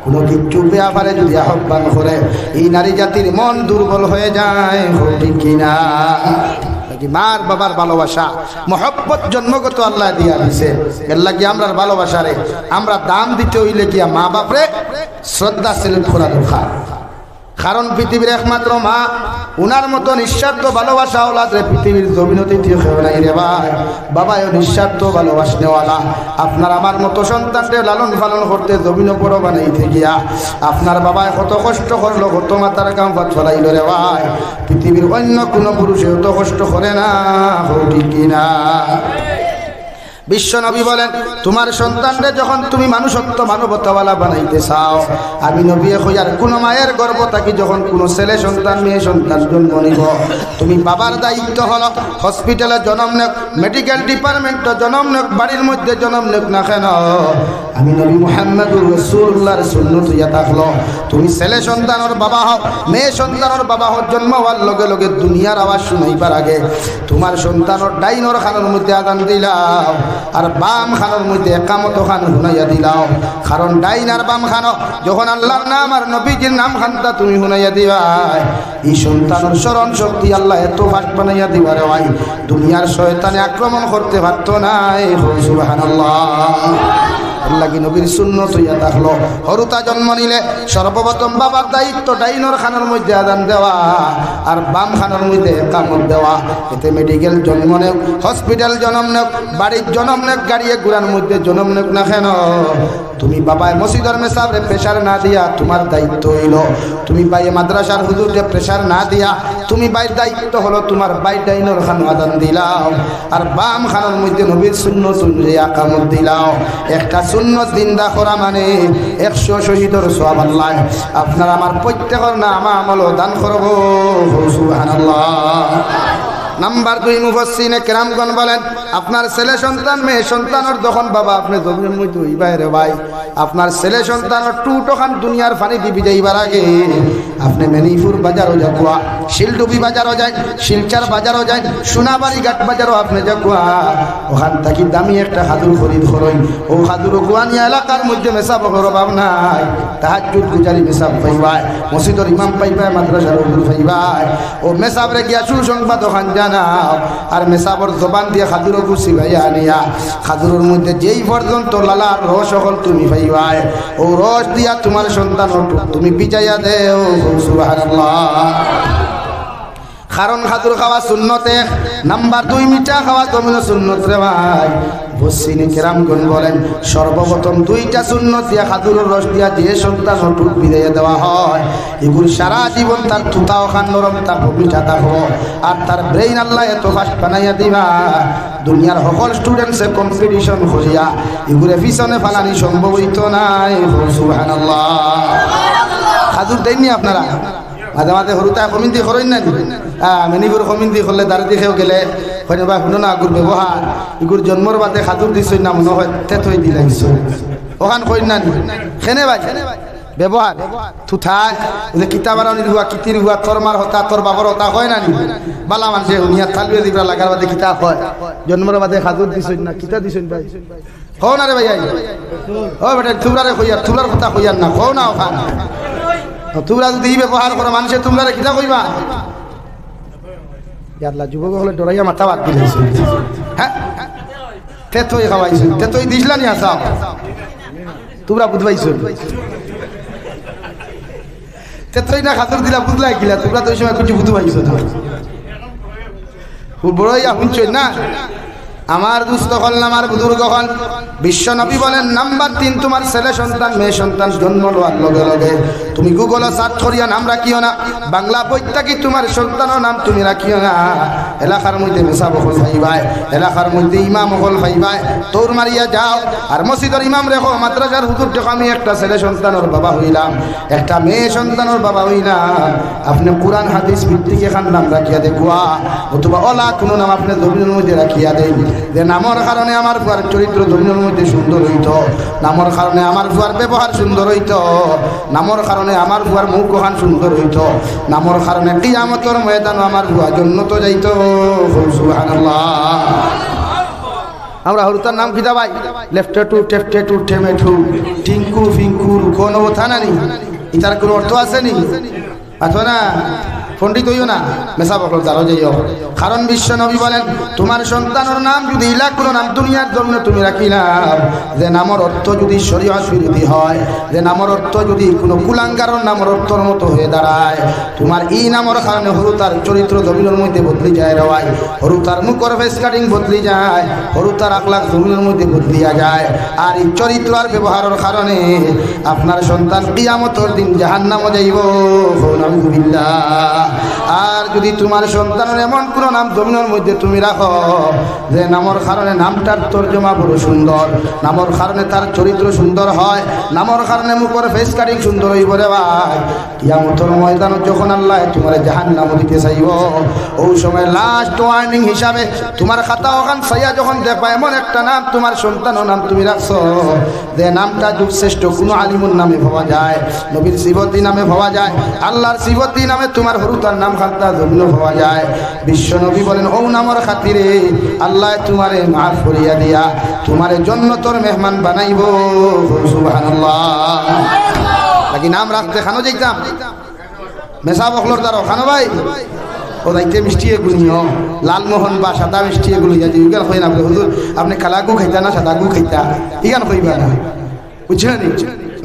কোনো কিচ্ছু ব্যাপারে যদি আহ্বান করে এই নারী জাতির মন দুর্বল হয়ে যায়, ঠিক কিনা? মার বাবার ভালোবাসা মহব্বত জন্মগত আল্লাহ দিয়া দিছে, এর লাগি আমরার ভালোবাসারে আমরা দাম দিতে হইলে গিয়া মা বাপরে শ্রদ্ধা সেলুট করা দরকার। কারণ পৃথিবীর একমাত্র মা, উনার মতো নিঃস্বার্থ ভালোবাসা ওলাদরে পৃথিবীর জমিনতে কেউ নাই রে ভাই। বাবাও নিঃস্বার্থ ভালোবাসনেওয়ালা, আপনার আমার মতো সন্তানকে লালন পালন করতে জমিন বড় বানাইতে গিয়া আপনার বাবায় কত কষ্ট করলো, কত মাতার কাম পাত ফলাইল রে ভাই। পৃথিবীর অন্য কোনো পুরুষে অত কষ্ট করে না, ঠিক কিনা? বিশ্ব নবী বলেন তোমার সন্তানরে যখন তুমি মানুষত্ব মানবতাওয়ালা বানাইতে চাও, আমি নবী কইয়ার কোন মায়ের গর্ভ থাকি যখন কোন ছেলে সন্তান মেয়ে সন্তান জন্ম নিব, তুমি বাবার দায়িত্ব হলো হসপিটালে জন্ম নেক, মেডিকেল ডিপার্টমেন্টে জন্ম নেক, বাড়ির মধ্যে জন্ম নেক না কেন, আমি নবী মুহাম্মদুর রাসূলুল্লাহর সুন্নত ইয়া থাকলো তুমি ছেলে সন্তানের বাবা হও, মেয়ে সন্তানের বাবা হও, জন্ম হওয়ার লগে লগে দুনিয়ার আওয়াজ শুনাইবার আগে তোমার সন্তানের ডাইনর খানের মধ্যে আযান দিলাও আর বাম খানের মধ্যে একামত খান শুনাইয়া দিলাও। কারণ ডাইন আর বাম খান যখন আল্লাহর নাম আর নবীজির নাম খানটা তুমি শুনাইয়া দিবা, এই সন্তানের স্মরণ শক্তি আল্লাহ এত ফাস্ট বানাইয়া দিবারে ভাই, দুনিয়ার শয়তানে আক্রমণ করতে পারত নাই। সুবহানাল্লাহ। লাগি নবীর সুন্নত হইয়া থাকলো হরুতা জন্ম নিলে সর্বপ্রথম বাবার দায়িত্ব ডাইনর খানের মধ্যে আযান দেওয়া আর বাম খানের মধ্যে একামত দেওয়া। এতে মেডিকেল জন্ম নেক, হসপিটাল জন্ম নেক, বাড়ির জন্ম নেক, গাড়িয়ে ঘুরার মধ্যে জন্ম নেক না কেন, তুমি বাবায় মসজিদের মেসাবরে প্রেশার না দিয়া তোমার দায়িত্ব হইল, তুমি বাইয়ে মাদ্রাসার হুজুরকে প্রেশার না দিয়া তুমি বাইর দায়িত্ব হলো তোমার বাই ডাইনর খান আযান দিলাও আর বাম খানের মধ্যে নবীর সুন্নত অনুযায়ী একামত দিলাও। একটা সুন্নত জিন্দা করা মানে 100 শহীদের সওয়াব আল্লাহ আপনার আমার প্রত্যেকের নামে আমল দান করব। সুবহানাল্লাহ। নাম্বার 2 মুফাসসিরিনে কেরামগণ বলেন আপনার ছেলে সন্তান মেয়ে সন্তানের যখন বাবা আপনি জমিনের মধ্যে হইবা রে ভাই, আপনার ছেলে সন্তানের টুটোখান দুনিয়ার পানি দিবি যাইবার আগে আপনি মেনিপুর বাজারও যাকুয়া, শিলডুবি বাজারও যায়, শিলচার বাজারও যায়, সোনাবাড়ি ঘাট বাজারও আপনি যাকুয়া, ওখান থাকি দামি একটা খাদুর খরিদ করই, ও খাদুর গুয়ানিয়া এলাকার মধ্যে মেসাব অভাব নাই, তাহাজ্জুদ গুজারি মেসাব পাইবাই, মসজিদের ইমাম পাইবাই, মাদ্রাসার হুজুর পাইবাই, ও মেসাবরে গিয়া সুসংবাদ ওখান জানাও আর মেসাবর জবান দিয়ে খাদুরও গুছি ভাইয়া আনিয়া খাদুরের মধ্যে যেই পর্যন্ত লালার রস হল তুমি পাইবাই, ও রস দিয়া তোমার সন্তান তুমি বিজাইয়া দেও। সুবহানাল্লাহ। কারণ খাদুর খাওয়া সুন্নতে। নাম্বার 2 মিঠা খাওয়া জমিন সুন্নত রে ভাই। মুফাসসিরিনে কেরামগণ বলেন সর্বপ্রথম 2টা সুন্নত দিয়া খাদুরের রস দিয়া যে সন্তান টুক বিদায় দেওয়া হয় এগুলো সারা জীবন তার থুতাও খান নরম থাকবো, মিঠা থাকবো আর তার ব্রেইন আল্লাহ এত ফাস্ট বানাইয়া দিবা দুনিয়ার সকল স্টুডেন্টসে কম্পিটিশন করিয়া এগুলো পিছনে ফালানি সম্ভব হইতো নাই। সুবহানাল্লাহ। খাদুর দেননি আপনারা মাঝে মাঝে হরুতা কমিন্দি করেন না, মেনিপুর কমিন্দি করলে দাঁড়িয়ে দেখেও গেলে হয় বা শুনো না আগুর ব্যবহার ইগুর জন্মর বাদে খাদুর দিছ না মনে হয় তেতই দিলাইছ ওখান কই না খেনে ভাই ব্যবহার থুথায় যে কিতাব আরানির হুয়া কিতির হুয়া তোর মার হতা তোর বাবার হতা হয় না নি বালা মানুষে হুনিয়া থালবে দিবরা লাগার বাদে কিতাব হয় জন্মর বাদে খাদুর দিছ না কিতা দিছ ভাই কও না রে ভাই ও বেটা তোমরা কইয়া তোমরার কথা কইয়া না কও না ওখান তোমরা যদি ব্যবহার করো মানুষে তোমরা কিতা কইবা ইয়াল্লা যুবক হলে ডরাইয়া মাথা বাদ দিলাইছে হ্যাঁ তেতই খাওয়াইছ তেতই দিছলা নি আসা তোমরা বুঝবাইছো তেতই না খাতুর দিলা বুঝলাই কিলা তোমরা তো ওই সময় কিছু বুঝবাইছো না বড়ইয়া শুনছো না আমার দুস্থ হল আমার বুজুর্গ হল বিশ্ব নবী বলেন নাম্বার 3 তোমার ছেলে সন্তান মেয়ে সন্তান জন্ম লওয়ার লগে লগে তুমি গুগলে সার্চ করিয়া নাম রাখিও না বাংলা বইটা কি তোমার সন্তানের নাম তুমি রাখিও না এলাকার মধ্যে মেসা বহল ভাইবাই এলাকার মধ্যে ইমাম হল ভাইবাই তোর মারিয়া যাও আর মসজিদের ইমাম রেখো মাদ্রাসার হুজুর দেখো আমি একটা ছেলে সন্তানের বাবা হইলাম একটা মেয়ে সন্তানের বাবা হইলাম আপনি কোরআন হাদিস ভিত্তিক এখান নাম রাখিয়া দেখুয়া অথবা ওলা কোনো নাম আপনি জমিনের মধ্যে রাখিয়া দেন যে নামর কারণে আমার বুয়ার চরিত্র জমিনের মধ্যে সুন্দর হইত নামর কারণে আমার বুয়ার ব্যবহার সুন্দর হইত নামর কারণে আমার বুয়ার মুখ কহান সুন্দর হইত নামর কারণে কিয়ামতের ময়দানে আমার বুয়া জান্নাতে যাইত সুবহানাল্লাহ আমরা হরুতার নাম কিতা ভাই লেফটে টু টেফটে টু টেমে টু টিঙ্কু ফিঙ্কু কোন কথা নানি ইতার কোনো অর্থ আছে নি আছো না পণ্ডিত হইও না মেসা বকল যারো যাইও কারণ বিশ্ব নবী বলেন তোমার সন্তানের নাম যদি লাখ কোনো নাম দুনিয়ার জন্য তুমি রাখিলাম যে নামের অর্থ যদি শরীয়ত বিরোধী হয় যে নামের অর্থ যদি কোনো কুলাঙ্গারের নামের অর্থর মতো হয়ে দাঁড়ায় তোমার এই নামের কারণে হরু তার চরিত্র জমিনের মধ্যে বদলি যায় রেওয়াই হরু তার মুখর ফেস কাটিং বদলি যায় হরু তার আখলাক জমিনের মধ্যে বদলিয়া যায় আর এই চরিত্র আর ব্যবহারের কারণে আপনার সন্তান কিয়ামতের দিন জাহান্নামে যাইব নাউযুবিল্লাহ আর যদি তোমার সন্তানের এমন কোন নাম জমিনের মধ্যে তুমি রাখো যে নামের কারণে নামটার তর্জমা বড় সুন্দর নামের কারণে তার চরিত্র সুন্দর হয় নামের কারণে মুখের ফেস কাটিং সুন্দর হইব রে ভাই কিয়ামতের ময়দানে যখন আল্লাহ তোমার জাহান্নামে দিতে চাইব ওই সময় লাস্ট ওয়ার্নিং হিসাবে তোমার খাতা ওখান ছাইয়া যখন দেখবা এমন একটা নাম তোমার সন্তানের নাম তুমি রাখছো যে নামটা যুগশ্রেষ্ঠ কোনো আলিমুর নামে ভাবা যায় নবীর সিবতী নামে ভাবা যায় আল্লাহর সিবতী নামে তোমার হরুতার নাম খাতা জমিন হওয়া যায় বিশ্ব নবী বলেন ও নামের খাতিরে আল্লাহ তোমারে মাফ করিয়া দিয়া তোমারে জান্নাতের মেহমান বানাইব সুবহানাল্লাহ লাগি নাম রাখতে খানো যাইতাম মেসা বখলর দ্বারা খানো ভাই ও দাইতে মিষ্টি এগুলিও লালমোহন বা সাদা মিষ্টি এগুলি ইগান কই না হুজুর আপনি কালাগু খাইতা না সাদা গু খাইতা ইগান কইবা না বুঝছেন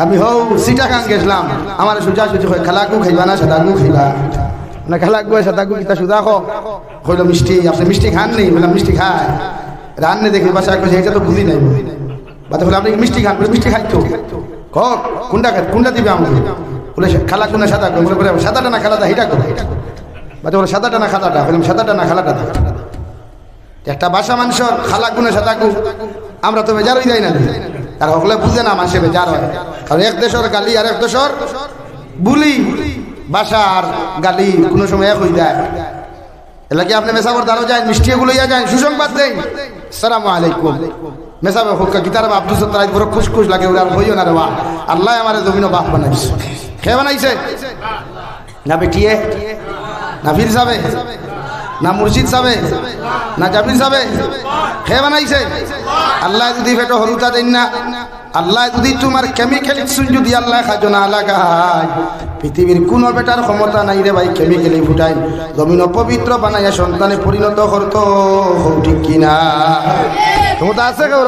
আমি হও সিটাকাং গেছিলাম আমার সুজা সুজি কই কালাগু খাইবা না সাদা গু খাইবা না কালাগু সাদা গু কিতা সুদা কইল মিষ্টি আপনি মিষ্টি খান নি বললাম মিষ্টি খায় রান্নে দেখি বাসা কইছে এটা তো বুঝি নাই বাতে বলে আপনি মিষ্টি খান মিষ্টি খাইতো ক কোনটা দিবে আমাকে বলে কালাগু না সাদা গু বলে সাদাটা না খালাটা হিটা কর বাতে বলে সাদাটা না খালাটা বললাম সাদাটা না খালাটা একটা বাসা মানুষের খালাগু না সাদা গু আমরা তো বেজার হয়ে যাই না আর হকলে বুঝে না মানুষে বেজার হয় কারণ এক দেশের গালি আর এক দেশের বুলি বাসা আর গালি কোনো সময় এক হয়ে যায় এলাকি আপনি মেসাবর দ্বারা যায় মিষ্টি গুলোইয়া যায় সুসংবাদ দেন আসসালামু আলাইকুম মেসাবে হুক্কা গীতার আব্দুল সত্তার বড় খুশ খুশ লাগে ওরা হইও না রে বা আল্লাহ আমার জমিন বাপ বানাইছে কে বানাইছে না বেটিয়ে না ফির সাবে না মুর্শিদ সাবে না জাবির সাবে কে বানাইছে আল্লাহ যদি ফেটো হরুতা দেন না আল্লাহ যদি তোমার কেমিক্যাল যদি আল্লাহ খাজো না লাগায় পৃথিবীর কোনো বেটার ক্ষমতা নাই রে ভাই কেমিক্যালি ফুটাই জমিন পবিত্র বানাইয়া সন্তানে পরিণত করতো ঠিক কিনা ক্ষমতা আছে কেউ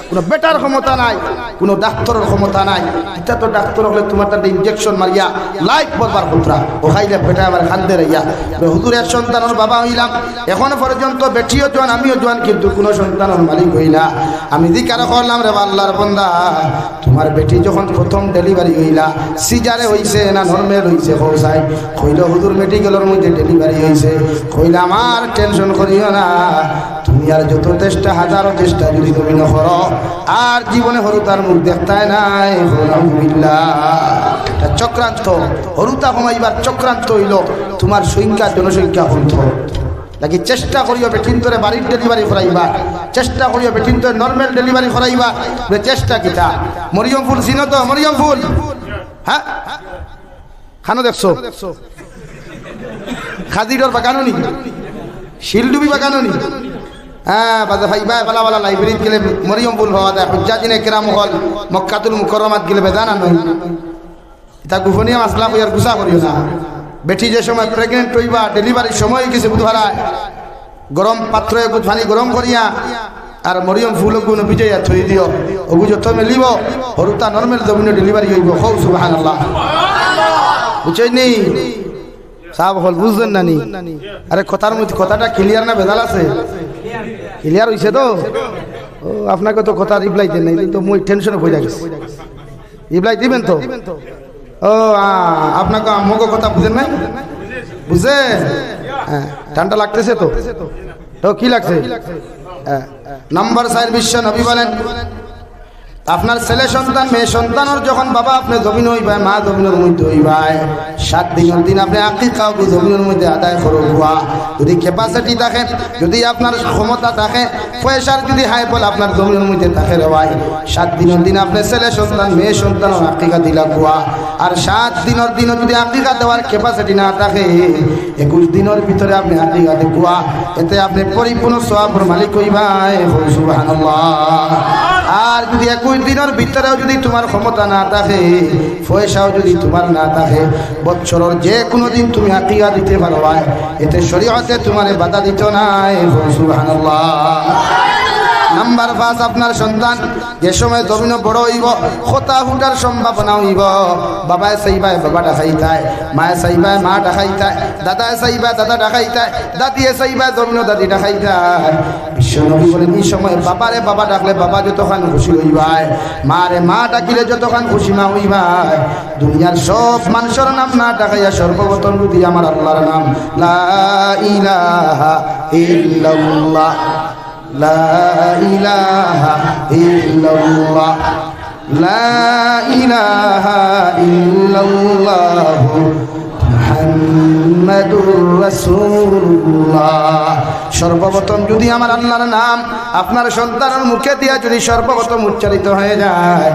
কোনো বেটার ক্ষমতা নাই কোনো ডাক্তারের ক্ষমতা নাই এটা তো ডাক্তার হলে তোমার তার ইনজেকশন মারিয়া লাইফ বলবার পুত্রা ও খাইলে বেটা আমার খান্দে রাইয়া হুজুরের সন্তানের বাবা হইলাম এখনো পর্যন্ত বেটিও জোয়ান আমিও জোয়ান কিন্তু কোনো সন্তানের মালিক হইলা আমি জিকার করলাম রে আল্লাহর বান্দা তোমার বেটি যখন প্রথম ডেলিভারি হইলা সিজারে হইছে না নরমাল হইছে হোসাই কইল হুজুর মেডিকেলের মধ্যে ডেলিভারি হইছে কইলা আমার টেনশন করিও না তুমি আর যত চেষ্টা হাজারো চেষ্টা যদি তুমি না করো আর জীবনে হরুতার মুখ দেখতাই নাই চক্রান্ত হরুতা কমাইবার চক্রান্ত হইল তোমার সংখ্যা জনসংখ্যা অন্ত লাগি চেষ্টা করিও বেটিন্তরে বাড়ির ডেলিভারি করাইবা, চেষ্টা করিও বেটিন্তরে নর্মাল ডেলিভারি করাইবা। চেষ্টা কিতা মরিয়ম ফুল চিনো তো? মরিয়ম ফুল হ্যাঁ খানো দেখছো? খাদিরর বাগানো নি, শিলডুবি বাগানো নি? হ্যাঁ বাজা ভাই ভাই বালা বালা লাইব্রেরিত গেলে মরিয়ম ফুল হওয়া যায়। হুজ্জাতিনে কেরাম হল মক্কাতুল মুকাররমাত গেলে বেদানা নয়। এটা গোপনীয় মাসলা কইয়ার গুছা করিও না। বেটি যে সময় প্রেগনেন্ট হইবা ডেলিভারির সময় কিছু বুধহারায় গরম পাত্রে পানি গরম করিয়া আর মরিয়ম ফুল গুণ ভিজাইয়া থই দিও। ওগু যত মেলিব হরুতা নর্মাল জমিনে ডেলিভারি হইব। হৌ সুবহানাল্লাহ। বুঝছই নি সাহেব হল বুঝলেন না নি? আরে কথার মধ্যে কথাটা ক্লিয়ার না ভেজাল আছে? ক্লিয়ার হইছে তো? ও আপনাকে তো কথা রিপ্লাই দেন নাই তো মই টেনশনে হয়ে গেছে। রিপ্লাই দিবেন তো? ও আপনাকে আমাকে কথা বুঝেন নাই? বুঝে হ্যাঁ ঠান্ডা লাগতেছে তো? তো কি লাগছে? নাম্বার 4 বিশ্ব নবী বলেন আপনার ছেলে সন্তান মেয়ে সন্তানের যখন বাবা আপনি জমিন হইবা মা জমিনের মধ্যে হইবাই 7 দিনের দিন আপনি আকিকা জমিনের মধ্যে আদায় করবা। যদি ক্যাপাসিটি থাকে, যদি আপনার ক্ষমতা থাকে, পয়সার যদি হাই বল আপনার জমিনের মধ্যে থাকে রে ভাই, 7 দিনের দিন আপনি ছেলে সন্তান মেয়ে সন্তানের আকিকা দিলা গুয়া। আর 7 দিনের দিন যদি আকিকা দেওয়ার ক্যাপাসিটি না থাকে 21 দিনের ভিতরে আপনি আকিকা দেওয়া, এতে আপনি পরিপূর্ণ সওয়াবের মালিক হইবাই। সুবহানাল্লাহ। আর যদি 21 দিনের ভিতরেও যদি তোমার ক্ষমতা না থাকে, পয়সাও যদি তোমার না থাকে, বছরের যে কোনো দিন তুমি আকিকা দিতে পারবা, এতে শরীয়তে তোমার বাধা দিত নাই। সুবহানাল্লাহ। নাম্বার 5 আপনার সন্তান যে সময় জমিন বড় হইব খোতা হুটার সম্ভাবনা হইব। বাবায় চাইবাই বাবা ডাকাইতায়, মায়ে চাইবাই মা ডাকাইতায়, দাদায় চাইবাই দাদা ডাকাইতায়, দাদিয়ে চাইবাই জমিন দাদি ডাকাইতায়। বিশ্বনবী বলেন এই সময় বাবারে বাবা ডাকলে বাবা যতক্ষণ খুশি হইবাই, মারে মা ডাকিলে যতক্ষণ খুশি মা হইবাই। দুনিয়ার সব মানুষের নাম না ডাকাইয়া সর্বপ্রথম যদি আমার আল্লাহর নাম লা ইলাহা ইল্লাল্লাহ লা ইলাহা ইল্লাল্লাহ লা ইলাহা ইল্লাল্লাহ মুহাম্মাদুর রাসূলুল্লাহ। সর্বপ্রথম যদি আমার আল্লাহর নাম আপনার সন্তানের মুখে দিয়া যদি সর্বপ্রথম উচ্চারিত হয়ে যায়,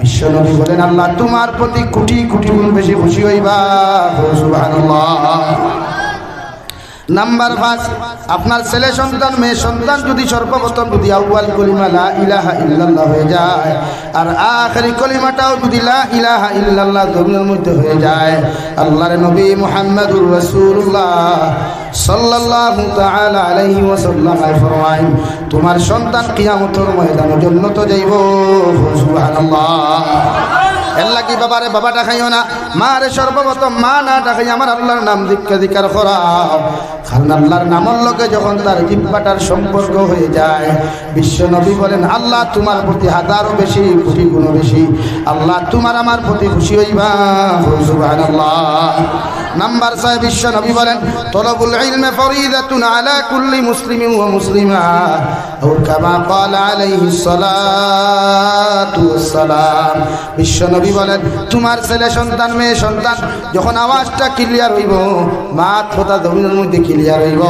বিশ্বনবী বলেন আল্লাহ তোমার প্রতি কোটি কোটি গুণ বেশি খুশি হইবা। সুবহানাল্লাহ। নাম্বার 5 আপনার ছেলে সন্তান মেয়ে সন্তান যদি সর্বপ্রথম যদি আউয়াল কলিমা লা ইলাহা ইল্লাল্লাহ হয়ে যায়, আর আখেরি কলিমাটাও যদি লা ইলাহা ইল্লাল্লাহ জমিনের মধ্যে হয়ে যায়, আল্লাহর নবী মুহাম্মদুর রাসূলুল্লাহ সাল্লাল্লাহু তাআলা আলাইহি ওয়াসাল্লাম ফরমায়েন তোমার সন্তান কিয়ামতের ময়দানে জান্নাত যাইব। সুবহানাল্লাহ। এল্লা কি বাবারে বাবা ডাকাইও না, মারে সর্বপ্রথম মা না ডাকাই আমার আল্লাহর নাম জিকির করাও। কারণ আল্লাহর নামের লগে যখন তার জিহ্বাটার সম্পর্ক হয়ে যায়, বিশ্ব নবী বলেন আল্লাহ তোমার প্রতি হাজারো বেশি কোটি গুণ বেশি আল্লাহ তোমার আমার প্রতি খুশি হইবা। সুবহানাল্লাহ। নাম্বার 6 বিশ্ব নবী বলেন তলবুল ইলমি ফরিদাতুন আলা কুল্লি মুসলিমিন ওয়া মুসলিমা আও কামা ক্বালা আলাইহিস সালাতু ওয়াস সালাম। বিশ্ব নবী বলেন তোমার ছেলে সন্তান মেয়ে সন্তান যখন আওয়াজটা ক্লিয়ার হইব, মাত কথা জমিনের মধ্যে ক্লিয়ার হইব,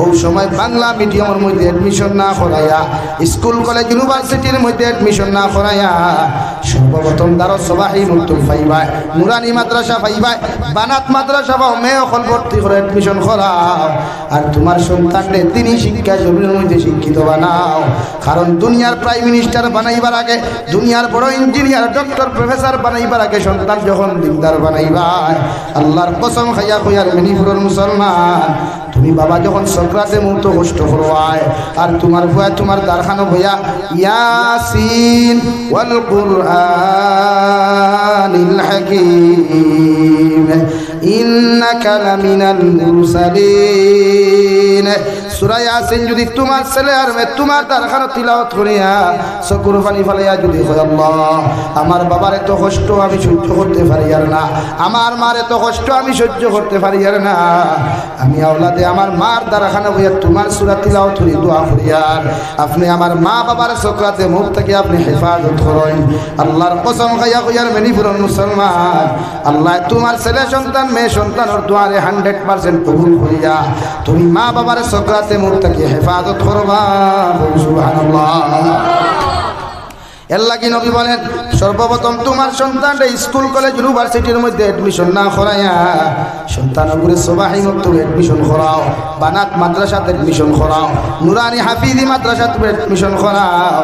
ওই সময় বাংলা মিডিয়ামের মধ্যে অ্যাডমিশন না করাইয়া, স্কুল কলেজ ইউনিভার্সিটির মধ্যে অ্যাডমিশন না করাইয়া সর্বপ্রথম দারুস সাবাহি মুক্তব পাইবা, নুরানি মাদ্রাসা পাইবা, বানাত মাদ্রাসা বা মেয়ে হল ভর্তি করে অ্যাডমিশন করাও। আর তোমার সন্তানকে তিনি শিক্ষা জমিনের মধ্যে শিক্ষিত বানাও। কারণ দুনিয়ার প্রাইম মিনিস্টার বানাইবার আগে, দুনিয়ার বড় ইঞ্জিনিয়ার ডক্টর প্রফেসর বানাইবার আগে সন্তান যখন দিনদার বানাইবা, আল্লাহর কসম খাইয়া কইয়ার মিনিপুরের মুসলমান তুমি বাবা যখন সক্রাতে মুহূর্ত কষ্ট করবায়, আর তোমার ভয়া তোমার দারখানো ভয়া ইয়াসিন ওয়াল কুরআনিল হাকীম ইন্নাকা লামিনাল মুরসালিন সূরা ইয়াসিন যদি তোমার ছেলে আর মেয়ে তোমার দ্বারা তিলাওয়াত করিয়া চকুর পানি ফেলাইয়া যদি হয় আল্লাহ আমার বাবার এত কষ্ট আমি সহ্য করতে পারি আর না, আমার মার এত কষ্ট আমি সহ্য করতে পারি আর না, আমি আওলাদে আমার মার দ্বারা খানা হইয়া তোমার সূরা তিলাওয়াত করি দোয়া করিয়ার আপনি আমার মা বাবার সকরাতে মুখ থেকে আপনি হেফাজত করেন। আল্লাহর কসম খাইয়া কইয়ার মেনিপুরন মুসলমান আল্লাহ তোমার ছেলে সন্তান মেয়ে সন্তানের দোয়ারে 100% কবুল করিয়া তুমি মা বাবার সকরাতে মুখ থেকে হেফাজত করবা। সুবহানাল্লাহ। এর লাগি নবী বলেন সর্বপ্রথম তোমার সন্তানটা স্কুল কলেজ ইউনিভার্সিটির মধ্যে অ্যাডমিশন না করাইয়া সন্তানগুলো সবাই মতো অ্যাডমিশন করাও, বানাত মাদ্রাসাতে অ্যাডমিশন করাও, নুরানি হাফিজি মাদ্রাসাতে অ্যাডমিশন করাও।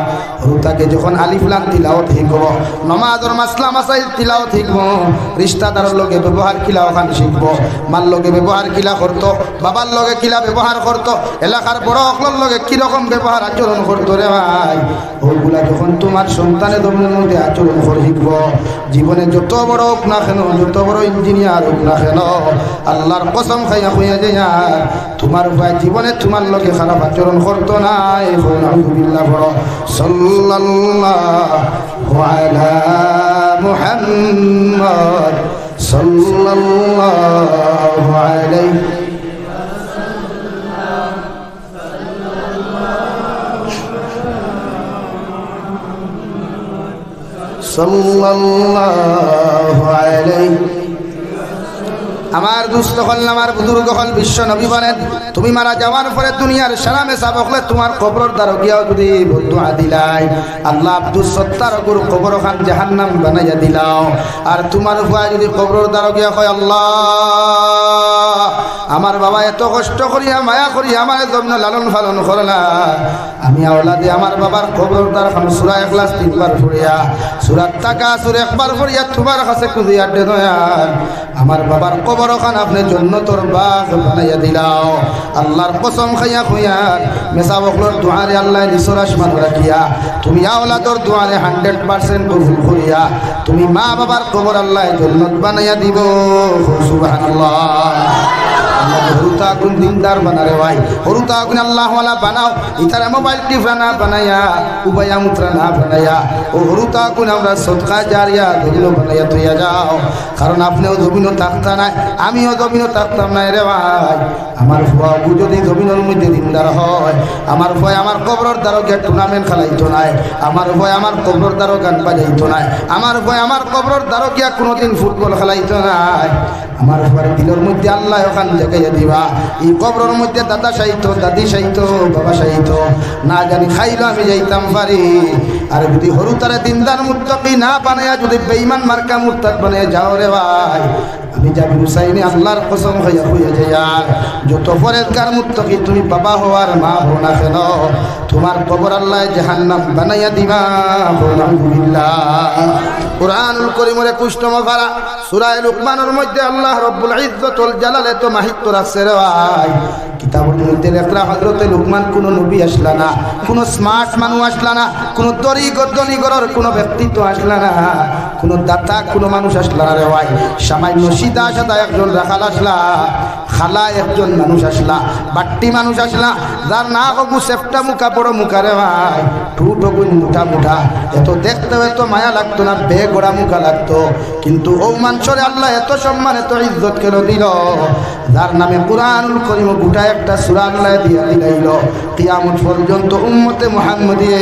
তাকে যখন আলিফ লাম তিলাওয়াত শিখব, নমাজের মাসলা মাসাইল তিলাওয়াত শিখব, রিশতাদারের লগে ব্যবহার কিলা ওখান শিখব, মার লগে ব্যবহার কিলা করতো, বাবার লগে কিলা ব্যবহার করতো, এলাকার বড় অকলের লগে কিরকম ব্যবহার আচরণ করতো রে ভাই, ওগুলা যখন তোমার সন্তানের দমনের মধ্যে আচরণ করে শিখব, জীবনে যত বড় হোক না কেন, যত বড় ইঞ্জিনিয়ার হোক না কেন, আল্লাহর কসম খাইয়া হইয়া যায় তোমার ভাই জীবনে তোমার লোকে খারাপ আচরণ করতো না। আলহামদুলিল্লাহ বড় সাল্লাল্লাহু আলা মুহাম্মদ সাল্লাল্লাহু আলাইহি সাল্লাল্লাহু আলাইহি। আমার দুস্থ হল আমার বুজুর্গ হল বিশ্ব নবী বলেন তুমি মারা যাওয়ার পরে দুনিয়ার সালামে সাবকলে তোমার কবরের দ্বারা গিয়াও যদি দোয়া দিলাই আল্লাহ আব্দুল সত্তার গুরু কবর খান জাহান্নাম বানাইয়া দিলাও। আর তোমার ভয় যদি কবরের দ্বারা গিয়া কয় আল্লাহ আমার বাবা এত কষ্ট করিয়া মায়া করিয়া আমার জন্য লালন পালন করলা, আমি আওলাদে আমার বাবার কবরের দ্বারা খান সূরা ইখলাস 3 বার পড়িয়া সূরা তাকাসুর 1 বার পড়িয়া তোমার কাছে কুদিয়া দে দয়াল আমার বাবার কবর খান আপনি জান্নাতের বাগ বানাইয়া দিলাও। আল্লাহর কসম খাইয়া কইয়ার মেসা বকলর দুআরে আল্লাহ নিসর আসমান রাখিয়া তুমি আওলাদর দুআরে 100% কবুল করিয়া তুমি মা বাবার কবর আল্লাহ জান্নাত বানাইয়া দিব। সুবহানাল্লাহ। হরুতা গুণ দিনদার বানারে ভাই, হরুতা গুণ আল্লাহ ওয়ালা বানাও, ইতারা মোবাইল টিপরা না বানাইয়া উবায়া মুত্রা না বানাইয়া ও হরুতা গুণ আমরা সদকা জারিয়া দিল বানাইয়া তুইয়া যাও। কারণ আপনিও জমিনও থাকতা নাই আমিও জমিনও থাকতাম নাই রে ভাই। আমার বাবু যদি জমিনের মধ্যে দিনদার হয় আমার ভয় আমার কবরের দ্বারা গিয়ে টুর্নামেন্ট খেলাইতো নাই, আমার ভয় আমার কবরের দ্বারা গান বাজাইতো নাই, আমার ভয় আমার কবরের দ্বারা গিয়া কোনোদিন ফুটবল খেলাইতো নাই। আমার ঘরে দিলের মধ্যে আল্লাহ ওখান জায়গায় দিবা এই কবরের মধ্যে দাদা সাইতো দাদি সাইতো বাবা সাইতো না জানি খাইলো আমি যাইতাম পারি। আর যদি হরুতারে দিনদার মুত্তাকি না বানায়া যদি বেঈমান মার্কা মুরতাদ বানায়া যাও রে ভাই আমি যাবি হুসাইনে আল্লাহর কসম হইয়া হইয়া যায় যত পরেজগার মুত্তাকি তুমি বাবা হও আর মা হও না কেন তোমার কবর আল্লাহ জাহান্নাম বানাইয়া দিবা। আলহামদুলিল্লাহ। কুরআনুল কারীমের 21 নম্বর পারা সূরা লুকমানের মধ্যে আল্লাহ রাব্বুল ইজ্জত ওয়াল জালাল এত মাহিত্ব রাখছে রে ভাই। কিতাবের মধ্যে লেখা হযরত লুকমান কোন নবী আসলা না, কোন স্মার্ট মানুষ আসলা না, কোন দরিদ্রের কোন ব্যক্তিত্ব আসলা না, কোন দাতা কোন মানুষ আসলা না রে ভাই। সামান্য সিধা সাদা একজন রাখাল আসলা, খালা একজন মানুষ আসলা, বাট্টি মানুষ আসলা যার না হবু সেফটা মুখা বড় মুখা রে ভাই, টুটো গুণ মুঠা মুঠা এত দেখতে এত মায়া লাগতো না, বেগড়া মুখা লাগতো। কিন্তু ও মানুষরে আল্লাহ এত সম্মান এত ইজ্জত কেন দিল যার নামে কুরআনুল কারীম গোটা একটা সূরা আল্লাহ দিয়া দিলাইল। কিয়ামত পর্যন্ত উম্মতে মুহাম্মদিয়ে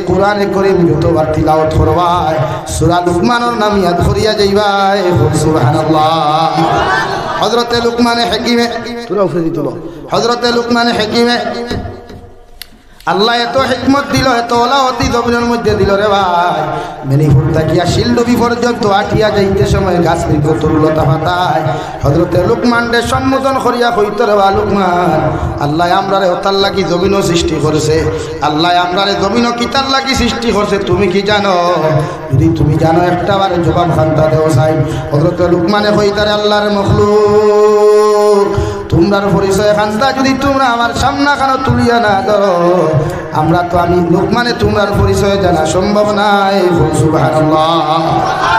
কোরআনে কারীম যতবার তিলাওয়াত করবাই সূরা লুকমানের নাম ইয়াদ করিয়া যাইবাই। সুবহানাল্লাহ। হযরতে লুকমানে হাকিমে তোরা উঠে দিত হযরতে লুকমানে হাকিমে আল্লাহ এত হিকমত দিল এত ওলাওতি জমিনের মধ্যে দিল রে ভাই। মেনিপুর তাকিয়া শিলডুবি পর্যন্ত আটিয়া যাইতে সময় গাছ বৃক্ষ তরুলতা পাতায় হযরতে লুকমানকে সম্বোধন করিয়া কইতে রে বা লুকমান আল্লাহ আমরারে ওতার লাগি জমিনও সৃষ্টি করেছে, আল্লাহ আমরারে জমিনও কিতার লাগি সৃষ্টি করছে তুমি কি জানো? যদি তুমি জানো একটা বারে জবাব খান্তা দেও চাই। হযরতে লুকমানে কইতারে আল্লাহর মখলুক তোমরার পরিচয় খান্তা যদি তোমরা আমার সামনা খানো তুলিয়া না ধরো আমরা তো আমি লুকমানে তোমার পরিচয় জানা সম্ভব নাই। সুবহানাল্লাহ।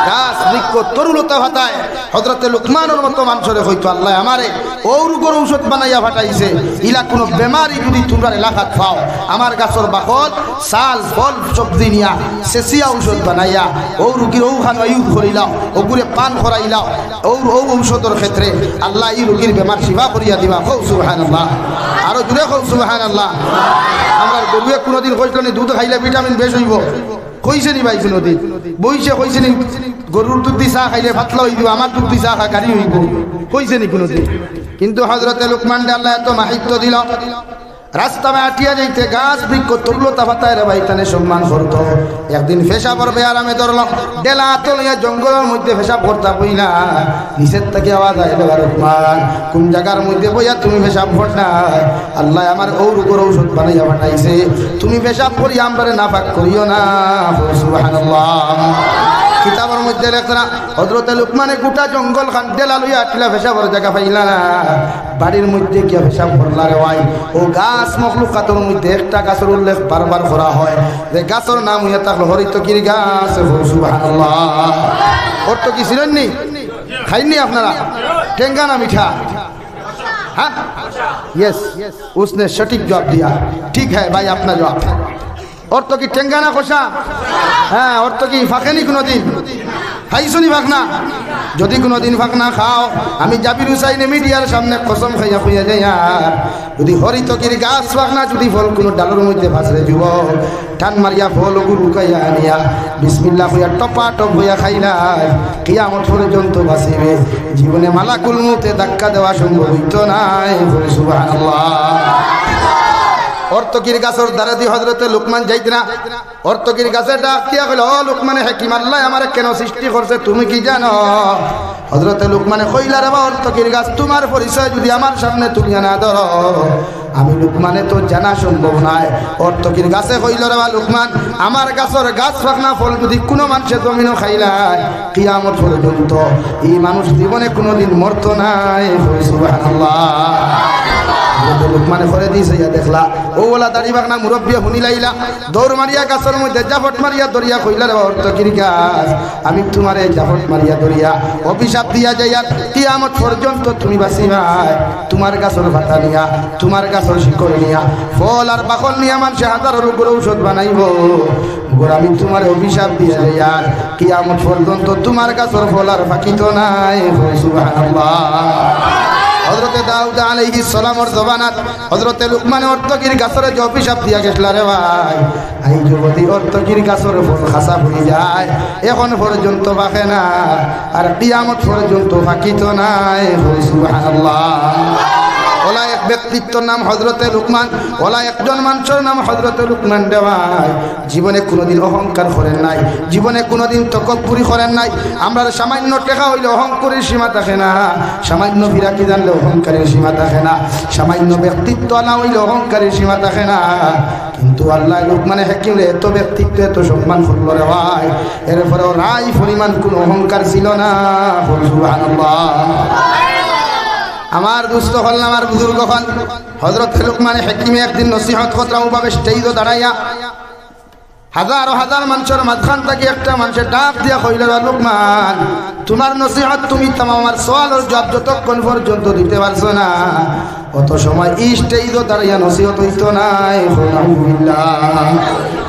গাছ বৃক্ষ তরুলতা ভাতায় হযরতে লুকমানের মতো মানুষরে হয়তো আল্লাহ আমারে ঔরগর ঔষধ বানাইয়া ফাটাইছে। ইলা কোনো বেমারি যদি তোমরা এলাকাত পাও, আমার গাছর বাকল চাল ফল সবজি নিয়া সেসিয়া ঔষধ বানাইয়া ও রুগীর ঔখান ইউজ করিলাও, ওগুরে পান করাইলাও, ও ঔষধের ক্ষেত্রে আল্লাহ এই রুগীর বেমার শিফা করিয়া দিবা। খুব সুবহানাল্লাহ। আরো জুড়ে খুব সুবহানাল্লাহ। আমরা গরুয়ে কোনোদিন কইছিল নি দুধ খাইলে ভিটামিন বেশ হইব, কইছে নি ভাই কোনোদিন? বইছে কইছে নি গরুর দুধ দি চা খাইলে পাতলা হইব, আমার দুধ দি চা খা গাড়ি হইব, কইছে নি কোনোদিন? কিন্তু হযরতে লুকমান আল্লাহ এত মাহিত্য দিল, রাস্তা আটিয়া যাইতে গাছ বৃক্ষ তরুলতা ভাতায় রে ভাই তানে সম্মান করত। একদিন পেশাবর বেয়ারামে ধরল, ডেলা তলিয়া জঙ্গলের মধ্যে পেশাব করতা বইলা নিচের থেকে আওয়াজ আইল, লুকমান কোন জায়গার মধ্যে বইয়া তুমি পেশাব করতা? আল্লাহ আমার ঔরুগর ঔষধ বানাইয়া পাঠাইছে, তুমি পেশাব করি আমরারে নাপাক করিও না। সুবহানাল্লাহ। কিতাবের মধ্যে লেখা হযরতে লুকমানে গোটা জঙ্গল খান ডেলা লইয়া আটলা পেশাবর জায়গা পাইলা না, বাড়ির মধ্যে গিয়া পেশাব করলা রে ভাই। ও গাছ মখলুকাতের মধ্যে একটা গাছের উল্লেখ বারবার করা হয়, যে গাছের নাম হইয়া থাকলো হরিতকির গাছ। সুবহানাল্লাহ। হরিতকি ছিলেন নি? খাইনি আপনারা? টেঙ্গা না মিঠা? हाँ यस, उसने सटीक जवाब दिया। ठीक है भाई, अपना जवाब। और तो की टेंगा ना खोसा, हाँ, और तो की फाके नहीं कोनो दिन খাইছো নি ফাঁকনা? যদি কোনো দিন ফাঁকনা খাও, আমি জাবির হুসাইনে মিডিয়ার সামনে কসম খাইয়া খুঁয়া যাই, আর যদি হরিতকির গাছ ফাঁকনা যদি ফল কোনো ডালের মধ্যে ফাঁসরে যুব টান মারিয়া ফল গুরু লুকাইয়া আনিয়া বিসমিল্লাহ হইয়া টপা টপ হইয়া খাইলাই, কিয়ামত পর্যন্ত বাঁচিবে। জীবনে মালাকুল মউতে ধাক্কা দেওয়া সম্ভব হইত নাই। সুবহানাল্লাহ। অর্তকির গাছের দ্বারা দিয়ে হযরতে লুকমান যাইতে না, অর্তকির গাছে ডাক দিয়া কইল, ও লুকমানে হাকিম, আল্লাহ আমারে কেন সৃষ্টি করছে তুমি কি জানো? হযরতে লুকমানে কইলা, রে বা অর্তকির গাছ, তোমার পরিচয় যদি আমার সামনে তুলিয়া না ধরো, আমি লুকমানে তো জানা সম্ভব নাই। অর্তকির গাছে কইল, রে বা লুকমান, আমার গাছের গাছ ফাঁকনা ফল যদি কোনো মানুষের জমিনও খাইলাই, কিয়ামত পর্যন্ত এই মানুষ জীবনে কোনোদিন মরত নাই। সুবহানাল্লাহ। লুকমানে করে দিয়েছে, দেখলা ও ওলা দাড়ি বাগনা মুরব্বী শুনি লাইলা, দৌড় মারিয়া গাছের মধ্যে জাফট মারিয়া দরিয়া কইলা, রে অর্থকির গাছ, আমি তোমারে জাফট মারিয়া দরিয়া অভিশাপ দিয়া যাইয়া কিয়ামত পর্যন্ত তুমি বাঁচিবা। তোমার গাছের ভাতা নিয়া, তোমার গাছের শিকড় নিয়া, ফল আর বাকল নিয়া মানুষে হাজারের উপর ঔষধ বানাইব। আমি তোমার অভিশাপ দিয়া যাইয়া কিয়ামত পর্যন্ত তোমার গাছের ফল আর ফাঁকিত নাই। সুবহানাল্লাহ। হযরতে দাউদ আলাইহিস সালামের জবানাত হযরতে লুকমান অর্থকির গাছের যে অভিশাপ দিয়া গেছলা, রে ভাই, এই যদি অর্থকির গাছের ফল খাসা পড়ে যায়, এখন পর্যন্ত ফাঁকে না, আর কিয়ামত পর্যন্ত ফাঁকিত নাই। সুবহানাল্লাহ। ওলা এক ব্যক্তিত্বর নাম হযরতে লুকমান, ওলা একজন মানুষের নাম হযরতে লুকমান। রে ভাই, জীবনে কোনোদিন অহংকার করেন নাই, জীবনে কোনোদিন তকব্বুরি করেন নাই। আমরা সামান্য টাকা হইলে অহংকারের সীমা থাকে না, সামান্য ফিরাকি জানলে অহংকারের সীমা থাকে না, সামান্য ব্যক্তিত্ব না হইলে অহংকারের সীমা থাকে না। কিন্তু আল্লাহ লুকমানে হাকিমরে এত ব্যক্তিত্ব, এত সম্মান করলো, রে ভাই, এরপরেও রাই পরিমাণ কোনো অহংকার ছিল না। সুবহানাল্লাহ। আমার দুস্থ হল, আমার বুজুর্গ হল, হযরত লুকমানে হাকিমে একদিন নসিহত করলাম ভাবে স্টেজে দাঁড়াইয়া, হাজার হাজার মানুষের মাঝখান থেকে একটা মানুষের ডাক দিয়া কইল, লুকমান, তোমার নসিহত তুমি তাম আমার সওয়ালের জবাব যতক্ষণ পর্যন্ত দিতে পারছো না, অত সময় এই স্টেজে দাঁড়াইয়া নসিহত হইতো নাই।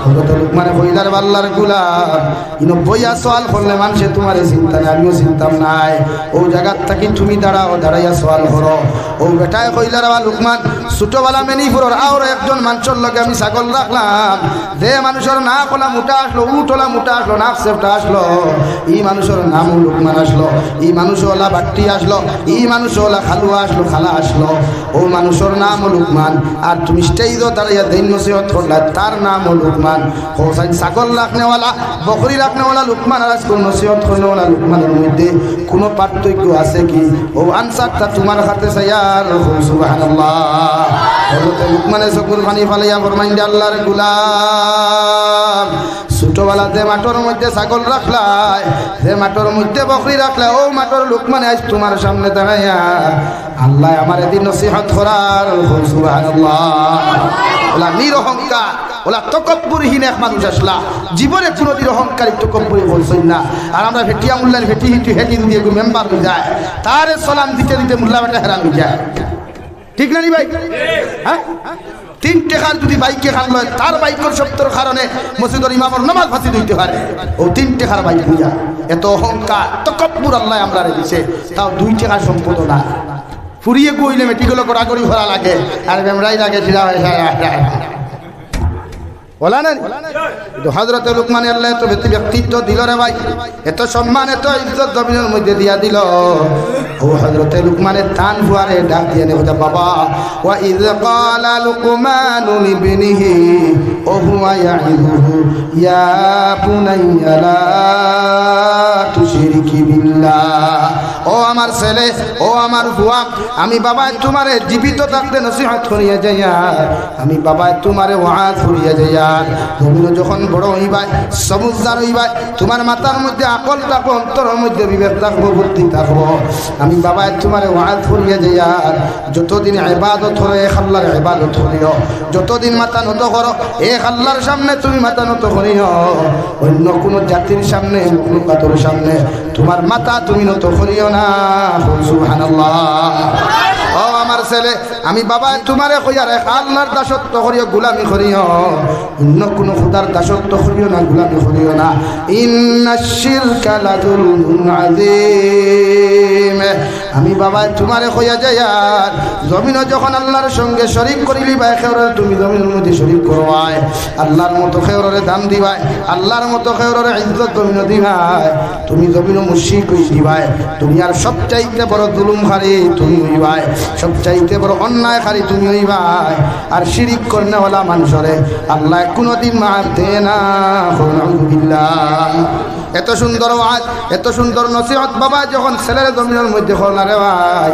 হযরত লুকমানে কইলার, আল্লাহর গোলাম, ইনো বইয়া সওয়াল করলে মানুষে তোমারে চিন্তা নাই, আমিও চিন্তাম নাই, ও জায়গার থাকি তুমি দাঁড়াও, দাঁড়াইয়া সওয়াল করো। ও বেটায় কইলার, লুকমান, ছোটবেলা মেনিপুরের আর একজন মানুষের লগে আমি ছাগল রাখলাম, যে মানুষের না কলা মোটা আসলো, উঠলা মোটা আসলো, নাক সেপটা আসলো, এই মানুষের নাম লুকমান আসলো। এই মানুষওয়ালা বাট্টি আসলো, এই মানুষওয়ালা খালুয়া আসলো, খালা আসলো, ও মানুষের নাম লুকমান। আর তুমি স্টেজে দাঁড়াইয়া দিন নসিহত করলা, তার নাম লুকমান। হোসাইন ছাগল রাখনেওয়ালা, বকরি রাখনেওয়ালা লুকমান, আর আজকে নসিহত করনেওয়ালা লুকমানের মধ্যে কোনো পার্থক্য আছে কি? ও আনসারটা তোমার হাতে চাইয়ার। সুবহানাল্লাহ। হযরত লুকমানে চকুর পানি ফালাইয়া ফরমাইন, আল্লাহর গোলাম, ছোটবেলাতে মাঠের মধ্যে ছাগল রাখলাই, যে মাঠের মধ্যে বকরি রাখলাই, ও মাঠের লুকমানে আজ তোমার সামনে দাঁড়াইয়া আল্লাহ আমার এদিন নসিহত করার। সুবহানাল্লাহ। নিরহংকার ওলা তকব্বুরহীন এক মানুষ আসলা জীবনে কোনোদিন অহংকারী তকব্বুরি বলছেন না। আর আমরা ভেটিয়া মোল্লার ভেটি হিটি হেঁটি দিয়ে মেম্বার হয়ে যায়, তারে সালাম দিতে দিতে মোল্লা বেটা হেরান হয়ে যায়। ঠিক না নি ভাই? হ্যাঁ, 3 টাকার যদি বাইকে খান লয় তার বাইকের সত্যর কারণে মসজিদের ইমামের নামাজ ফাঁসি দিতে পারে। ও 3 টাকার বাইক বুঝা এত অহংকার তকব্বুর আল্লাহ আমরা দিছে, তাও 2 টাকার সম্পদ না। ফুরিয়ে কইলে মেটিগুলো কড়াকড়ি ভরা লাগে আর বেমরাই লাগে সিরা হয়ে বলা না। কিন্তু হযরত লুকমান আল্লাহ এত ব্যক্তিত্ব দিল রে ভাই, এত সম্মান এত ইজ্জত জমিনের মধ্যে দিয়া দিল। ও হযরত লুকমানের তান ফুয়ারে ডাক দিয়ে নে বাবা, ওয়া ইয ক্বালা লুকমানু লিবনিহি ওয়া হুয়া ইয়াইদুহু ইয়া বুনাইয়া লা তুশরিকি বিল্লাহ। ও আমার ছেলে, ও আমার ফুয়া, আমি বাবায় তোমারে জীবিত থাকতে নসিহত করিয়া যাইয়া, আমি বাবায় তোমারে ওয়াজ করিয়া যাইয়া, তুমি যখন বড় হইবাই সমুদ্র হইবাই তোমার মাথার মধ্যে আকল থাকবো, অন্তরের মধ্যে বিবেক থাকবো, বুদ্ধি থাকবো। আমি বাবায় তোমারে ওয়াজ করিয়া যাইয়া যতদিন ইবাদত করো এক আল্লাহর ইবাদত করিও, যতদিন মাথা নত করো এক আল্লাহর সামনে তুমি মাথা নত করিও, অন্য কোন জাতির সামনে মখলুকাতের সামনে তোমার মাথা তুমি নত করিও না। সুবহানাল্লাহ। ও আমার ছেলে, আমি বাবা তোমারে কইয়া রে আল্লাহর দাসত্ব করিও, গোলামি করিও, অন্য কোন খোদার দাসত্ব করিও না, গোলামি করিও না। ইন্নাশ শিরকা লাযুলমুন আযীম। আমি বাবা তোমারে কইয়া যাই আর জমিনে যখন আল্লাহর সঙ্গে শরীক করিলি ভাই খেওরে তুমি জমিনের মধ্যে শরীক করবাই, আল্লাহর মতো খেওরে দাম দিবাই, আল্লাহর মতো খেওরে ইজ্জত জমিনে দিবাই, তুমি জমিনে মুশরিক হই দিবাই। দুনিয়ার সবচাইতে বড় জুলুমকারী তুমি হইবাই, সবচাইতে বড় অন্যায়কারী তুমি হইবাই। আর শিরিক করনেওয়ালা মানুষরে আল্লাহ কোনোদিন মাফ দেয় না। আলহামদুলিল্লাহ। এত সুন্দর ওয়াজ, এত সুন্দর নসিহত বাবা যখন ছেলের জমিনের মধ্যে হল রে ভাই,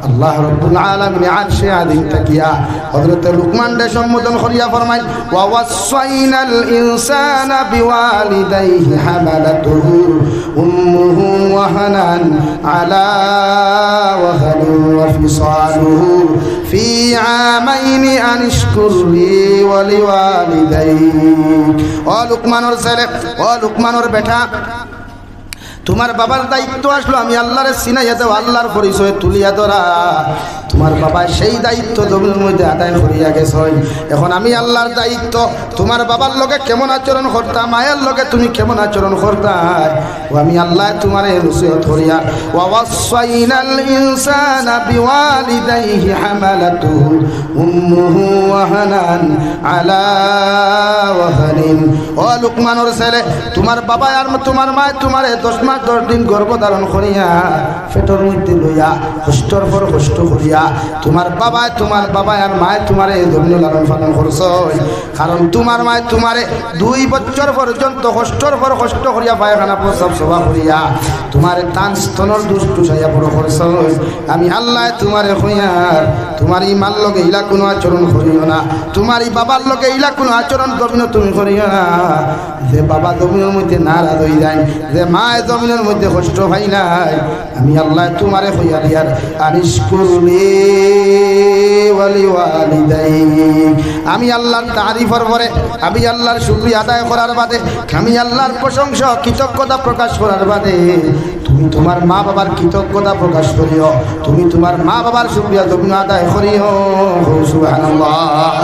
আল্লাহ রাব্বুল আলামিন আরশে আযীম তাকিয়া হযরত লুকমান রে সম্বোধন করিয়া ফরমায়, ওয়া ওয়াসাইনাল ইনসানা বিওয়ালিদাইহি হামালাতুহু উম্মুহু ওয়াহানান আলা ওয়াহানিন ওয়া ফিসালুহু ফি আমাইনি আনিশকুর লি ওয়া লিওয়ালিদাইক। ও লুকমানের ছেলে, ও লুকমানের বেটা, তোমার বাবার দায়িত্ব আসলো আমি আল্লাহরে চিনাইয়া দেও, আল্লাহর পরিচয় তুলিয়া ধরা। তোমার বাবা সেই দায়িত্ব জমির মধ্যে আদায় করিয়া গেছে। এখন আমি আল্লাহর দায়িত্ব তোমার বাবার লগে কেমন আচরণ করতাম, মায়ের লগে তুমি কেমন আচরণ করতাম, ও আমি আল্লাহ তোমার নসিহত করিয়া। ওয়া ওয়াসাইনাল ইনসানা বিওয়ালিদাইহি হামালাতুহু উম্মুহু ওয়াহানান আলা ওয়াহানিন। ও লুকমানের ছেলে, তোমার বাবা আর তোমার মা তোমারে 10 মাস 10 দিন গর্ভধারণ করিয়া পেটের মধ্যে লইয়া কষ্টর পর কষ্ট করিয়া তোমার বাবা আর মায় তোমারে জমিনে লালন পালন করছো। কারণ তোমার মায় তোমারে 2 বছর পর্যন্ত কষ্টর পর কষ্ট করিয়া পায়খানা প্রস্রাব সভা করিয়া তোমারে তান স্তনের দুষ্ট চাইয়া বড় করছো। আমি আল্লাহ তোমারে কইয়ার তোমার এই মার লগে ইলা কোনো আচরণ করিও না, তোমার এই বাবার লগে ইলা কোনো আচরণ জমিনে তুমি করিও না। যে বাবা জমিনের মধ্যে নারাজ হয়ে যায়, যে মা জমিনের মধ্যে কষ্ট পাই নাই, আমি আল্লাহ তোমারে কইয়া দিয়ার আনিশকুরনি ওয়া লিওয়ালিদাইক। আমি আল্লাহর তারিফের পরে, আমি আল্লাহর শুকরিয়া আদায় করার বাদে, আমি আল্লাহর প্রশংসা কৃতজ্ঞতা প্রকাশ করার বাদে তুমি তোমার মা বাবার কৃতজ্ঞতা প্রকাশ করিও, তুমি তোমার মা বাবার শুকরিয়া জমিনে আদায় করিও। সুবহানাল্লাহ।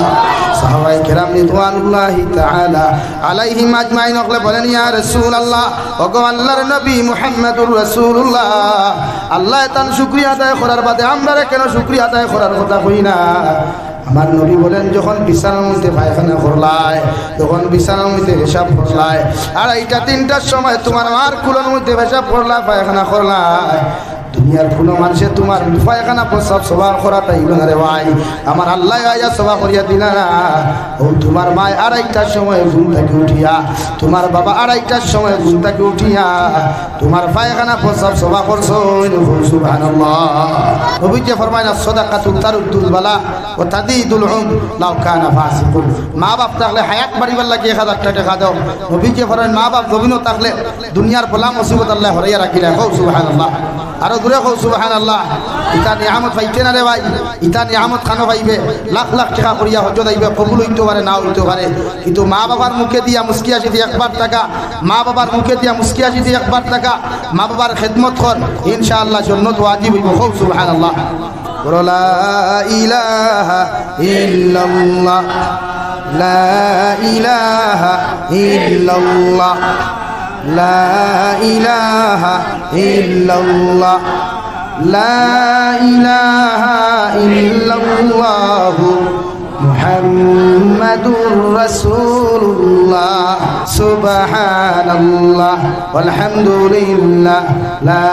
সাহাবায়ে কেরাম রিদওয়ানুল্লাহি তাআলা আলাইহিম আজমাইন ওগলে বলেন, ইয়া রাসূলুল্লাহ, ওগো আল্লাহর নবী মুহাম্মদুর রাসূলুল্লাহ, আল্লাহ তার শুকরিয়া আদায় করার বাদে আমরা কেন শুকরিয়া আদায় করার কথা কই না? আমার নবী বলেন, যখন বিছানার মধ্যে পায়খানা করলায়, যখন বিছানার মধ্যে পেশাব করলায়, 2টা 3টার সময় তোমার মার কুলোর মধ্যে পেশাব করলায়, পায়খানা করলায়, দুনিয়ার কোনো মানুষে তোমার পায়খানা প্রস্রাব সভা করা তাইল না রে ভাই, আমার আল্লাহ আয়া সভা করিয়া দিলা না। ও তোমার মা 2টার সময় ঘুম থেকে উঠিয়া, তোমার বাবা 2টার সময় ঘুম থেকে উঠিয়া তোমার পায়খানা প্রস্রাব সভা করছো। সুবহানাল্লাহ। নবীজি ফরমায়, সাদাকাতু তারুদ্দুল বালা ওয়া তাদিদুল লাউ কানা ফাসিকুন। মা বাপ থাকলে হায়াত বাড়িবার লাগে 1000 টাকা দাও। নবীজি ফরমায়, মা বাপ জমিনও থাকলে দুনিয়ার বলা মুসিবত আল্লাহ হরাইয়া রাখিলা। সুবহানাল্লাহ। আরো দূরে কও সুবহানাল্লাহ। ইতা নিয়ামত পাইতে না রে ভাই, ইতা নিয়ামত খানো পাইবে, লাখ লাখ টাকা করিয়া হজ যাইবে, কবুল হইতে পারে না হইতে পারে, কিন্তু মা বাবার মুখে দিয়া মুস্কি আসি দিয়ে একবার টাকা, মা বাবার মুখে দিয়া মুস্কি আসি দিয়ে একবার টাকা, মা বাবার খেদমত কর, ইনশাআল্লাহ জান্নাত ওয়াজিব হইব। কও সুবহানাল্লাহ। লা ইলাহা ইল্লাল্লাহ, লা ইলাহা ইল্লাল্লাহ, লা ইলাহা ইল্লাল্লাহ, লা ইলাহা ইল্লাল্লাহ মুহাম্মাদুর রাসূলুল্লাহ। সুবহানাল্লাহ ওয়ালহামদুলিল্লাহ, লা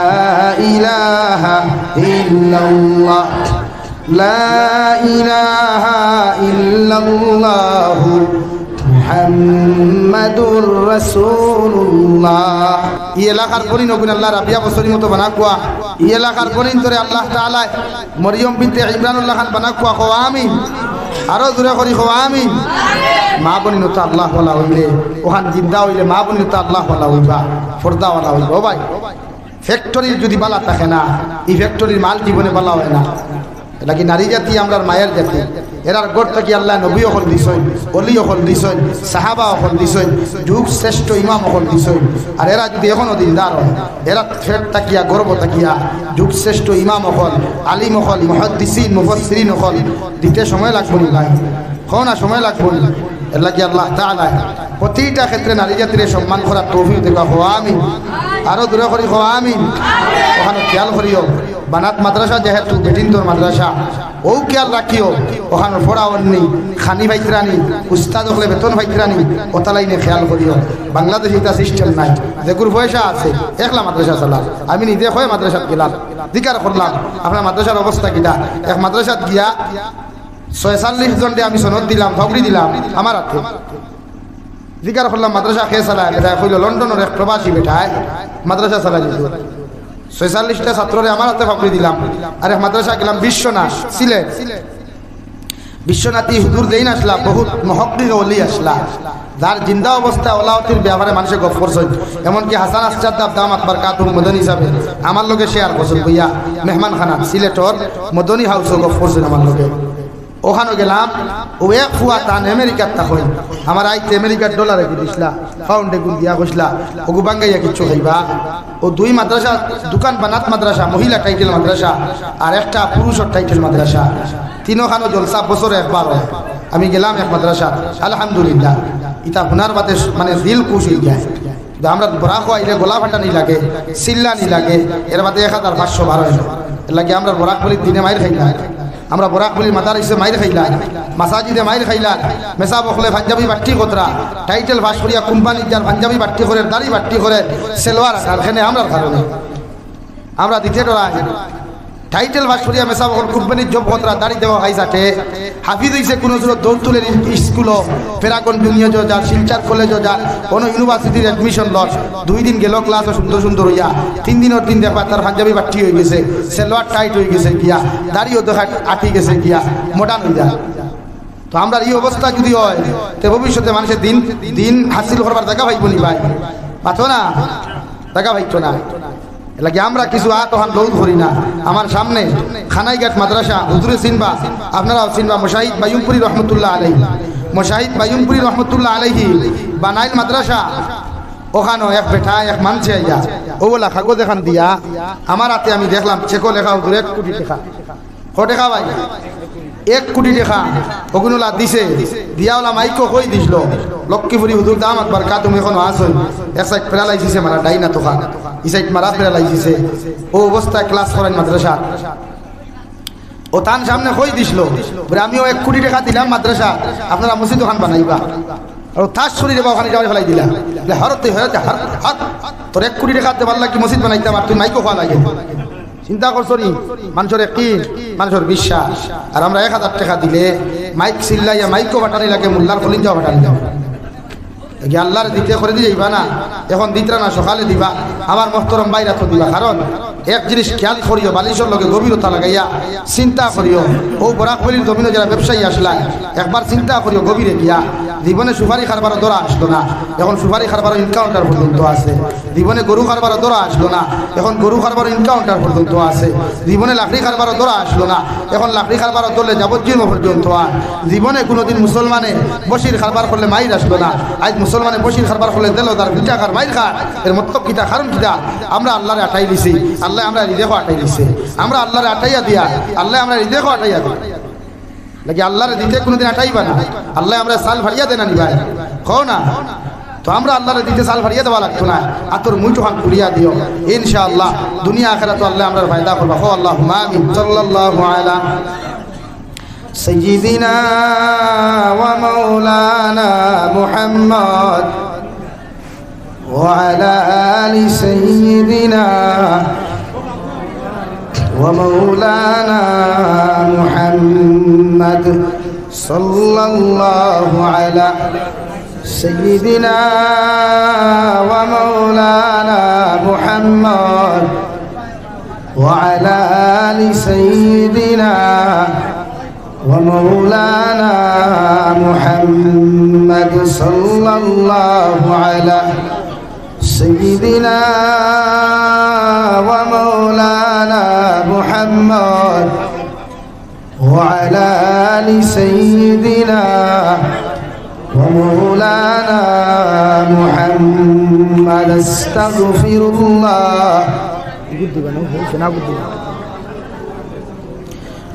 ইলাহা ইল্লাল্লাহ, লা ইলাহা ইল্লাল্লাহ মুহাম্মাদুর রাসূলুল্লাহ। এই এলাকার পরিণ গুণ আল্লাহ রাবিয়া বছরের মতো বানা কুয়া, এই এলাকার পরিণ ধরে আল্লাহ তাআলা মরিয়ম বিনতে ইমরানুল্লাহ খান বানা কুয়া। কও আমিন। আরো জোরে করি কও আমিন। মা বনি তো আল্লাহ ওয়ালা হইলে, ওখান জিন্দা হইলে মা বনি তো আল্লাহ ওয়ালা হইবা, পর্দা ওয়ালা হইবা। ও ভাই, ফ্যাক্টরির যদি বালা থাকে না, এই ফ্যাক্টরির মাল জীবনে বালা হয় না। এটা কি নারী জাতি, আমরার মায়ের জাতি। এরার গড় থাকি আল্লাহ নবী অকল দিছই, অলি অকল দিছই, সাহাবা অকল দিছই, যুগ শ্রেষ্ঠ ইমাম অকল দিছই। আর এরা যদি এখনো দিনদার হয়, এরা ফের তাকিয়া গর্ব তাকিয়া যুগ শ্রেষ্ঠ ইমাম অকল, আলিম অকল, মুহাদ্দিসিন মুফাসসিরিন অকল দিতে সময় লাগবে না ভাই, কও না সময় লাগবে না। এর লাগি আল্লাহ তাআলা প্রতিটা ক্ষেত্রে নারী জাতির সম্মান করার তৌফিক দেবা। কও আমিন। আরো দূরে করি কও আমিন। ওখানে খেয়াল করিও, বানাত মাদ্রাসা যেহেতু বেটিন্তর মাদ্রাসা, ও খেয়াল রাখিও ওখানে পড়াওয়ানি খানি ভাইতরানি উস্তাদ হলে বেতন ভাইতরানি ওটা লাইনে খেয়াল করিও। বাংলাদেশে এটা সিস্টেম নাই, যেগুর পয়সা আছে একলা মাদ্রাসা চালাম। আমি নিজে হয় মাদ্রাসাত গেলাম, জিকার করলাম আপনার মাদ্রাসার অবস্থা কিটা। এক মাদ্রাসাত গিয়া 46 জন আমি সনদ দিলাম, ফগরি দিলাম আমার হাতে, জিকার করলাম মাদ্রাসা খেয়ে চালায়। এটা কইল লন্ডনের এক প্রবাসী বেটায় মাদ্রাসা চালাই দিত, 46টা ছাত্ররে আমার হাতে ফাঁকরি দিলাম। আর এক মাদ্রাসা গেলাম বিশ্বনাথ সিলেট, বিশ্বনাথী হুজুর দেইন আসলা, বহুত মহক্কিক ওলি আসলা, যার জিন্দা অবস্থা ওলাওতির ব্যাপারে মানুষে গপ করছেন। এমনকি হাসান আসচাদ্দাব দামাত বারকাতুহু মদনী হিসাবে আমার লোকে শেয়ার করছেন বইয়া মেহমান খানা সিলেটর মদনী হাউসও গপ করছেন আমার লোকে। ওখানে গেলাম, ও এক ফুয়া টান আমেরিকার তখন আমার আইতে আমেরিকার ডলারে দিছিলা, ফাউন্ডে গুল দিয়া কইসলা ওগু বাঙ্গাইয়া কিচ্ছু খাইবা। ও দুই মাদ্রাসা, দোকান বানাত মাদ্রাসা মহিলা টাইটেল মাদ্রাসা আর একটা পুরুষের টাইটেল মাদ্রাসা, তিনোখানো জলসা বছরে একবার হয়। আমি গেলাম এক মাদ্রাসা, আলহামদুলিল্লাহ ইতা হুনার বাদে মানে দিল খুশ হয়ে যায়। আমরা বরাক আইলে গোলা ফাটানি লাগে, চিল্লানি লাগে, এর বাদে 1512 হয়। এর লাগে আমরা বরাক বলি দিনে মাইর খাইলাম, আমরা বরাক বলি মাদারিসে মাইর খাইলাম, মাসাজিদে মাইর খাইলাম, মেসা বখলে পাঞ্জাবি বাট্টি কতরা টাইটেল ভাস করিয়া কোম্পানি যার পাঞ্জাবি বাট্টি করে দাড়ি বাট্টি করে সেলওয়ার কারখানে আমরা কারণে আমরা দিতে ডরাই। টাইটেল ভাস করিয়া মেসা বখল কোম্পানির জব কতরা দাড়ি দেওয়া খাই যাতে হাফিজ হইছে কোনো জোর দৌড় তুলে স্কুলও ফেরাকন জুনিয়র যা শিলচার কলেজ যা কোনো ইউনিভার্সিটির এডমিশন লস 2 দিন গেল ক্লাসও সুন্দর সুন্দর হইয়া 3 দিনের দিন দেখবা তার পাঞ্জাবি বাট্টি হয়ে গেছে, সেলোয়ার টাইট হয়ে গেছে গিয়া, দাড়িও দেখা আটি গেছে গিয়া, মোটান হয়ে যায়। তো আমরা এই অবস্থা যদি হয় তো ভবিষ্যতে মানুষের দিন দিন হাসিল করবার দেখা ভাইব নি ভাই, পাতো না দেখা ভাইতো না। লাগে আমরা কিছু আতহান লৌদ করি না। আমার সামনে খানাইঘাট মাদ্রাসা হুজুরে চিনবা, আপনারাও চিনবা, মুশাহিদ বায়ুমপুরি রহমতুল্লাহ আলাইহি, মুশাহিদ বায়ুমপুরি রহমতুল্লাহ আলাইহি বানাইল মাদ্রাসা। ওখানেও এক বেটা এক মানছে আইয়া ওগুলা কাগজ এখান দিয়া আমার হাতে আমি দেখলাম চেকো লেখা হুজুর 1 কোটি টাকা। ক টাকা ভাই? 1 কোটি টাকা ওগুলা দিছে, দিয়াওলা মাইকো কই দিছিল লক্ষ্মীপুরি হুজুর দাম একবার কা তুমি এখন আসুন এক সাইড প্যারালাইসিসে মারা ডাইনা তোখা, এই সাইড মারা প্যারালাইসিসে, ও অবস্থায় ক্লাস করেন মাদ্রাসা। ও তার সামনে কই দিছিল বলে আমিও 1 কোটি টাকা দিলাম মাদ্রাসা, আপনারা মসজিদ ওখান বানাইবা। আর তার শরীরে বা ওখানে যাওয়া ফেলাই দিলাম, হরতে হরতে হর হর তোর 1 কোটি টাকা দেবার লাগে মসজিদ বানাইতাম আর তুই মাইকো খাওয়া লাগে। চিন্তা করছো নি মানুষের কি মানুষের বিশ্বাস। আর আমরা 1000 টাকা দিলে মাইক চিল্লাইয়া মাইকও বাটানি লাগে, মোল্লার কলিন যাওয়া বাটানি যাও, আল্লাহর দিতে করে দিয়ে যাইবা না। এখন দিতরা না সকালে দিবা আমার মোহতরম বাইরা তো দিবা কারণ এক জিনিস খেয়াল করিও বালিশের লগে গভীরতা লাগাইয়া চিন্তা করিও ও বরাকবলির জমিনে যারা ব্যবসায়ী আসলাম একবার চিন্তা করিও গভীরে গিয়া জীবনে সুপারি খারবার দরা আসলো না এখন সুপারি খারবার এনকাউন্টার পর্যন্ত আছে জীবনে গরু খারবার দরা আসলো না এখন গরু খারবার এনকাউন্টার পর্যন্ত আছে জীবনে লাকড়ি খারবার দরা আসলো না এখন লাকড়ি খারবার দলে যাবজ্জীবন পর্যন্ত আর জীবনে কোনোদিন মুসলমানে বসির খারবার করলে মাইর আসলো না আজ মুসলমানে বসির খারবার করলে দিল তার পিঠা খার মাইর খা এর মতলব কিটা কারণ কিটা আমরা আল্লাহরে আটাই দিছি আল্লাহ আমরা হৃদয় আটাই দিছে আমরা আল্লাহরে আটাইয়া দিয়া আল্লাহ আমরা হৃদয় আটাইয়া দিই নাকি আল্লাহরে দিতে কোনোদিন আটাইবা না আল্লাহ আমরা সাল ভারিয়া দেনা নিবাই কও না তো আমরা আল্লাহরে দিতে সাল ভারিয়া দেওয়া লাগতো না আর তোর মুই যখন খুলিয়া দিও ইনশাআল্লাহ দুনিয়া আখিরাত আল্লাহ আমরা ফায়দা করব কও আল্লাহুম্মা আমিন সাল্লাল্লাহু আলা সাইয়্যিদিনা ওয়া মাওলানা মুহাম্মদ ওয়া আলা আলি সাইয়্যিদিনা ومولانا محمد صلى الله على سيدنا ومولانا محمد وعلى آل سيدنا ومولانا محمد صلى الله على سيدنا ومولانا محمد وعلى آل سيدنا ومولانا محمد استغفر الله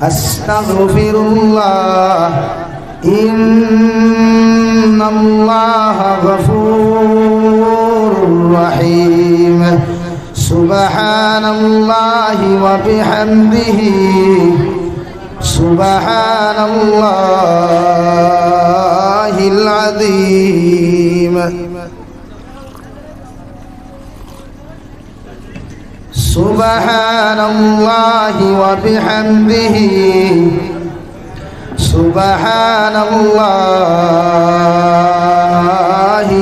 أستغفر الله إن الله غفور رحيم سبحان الله وبحمده سبحان الله العظيم سبحان الله وبحمده سبحان الله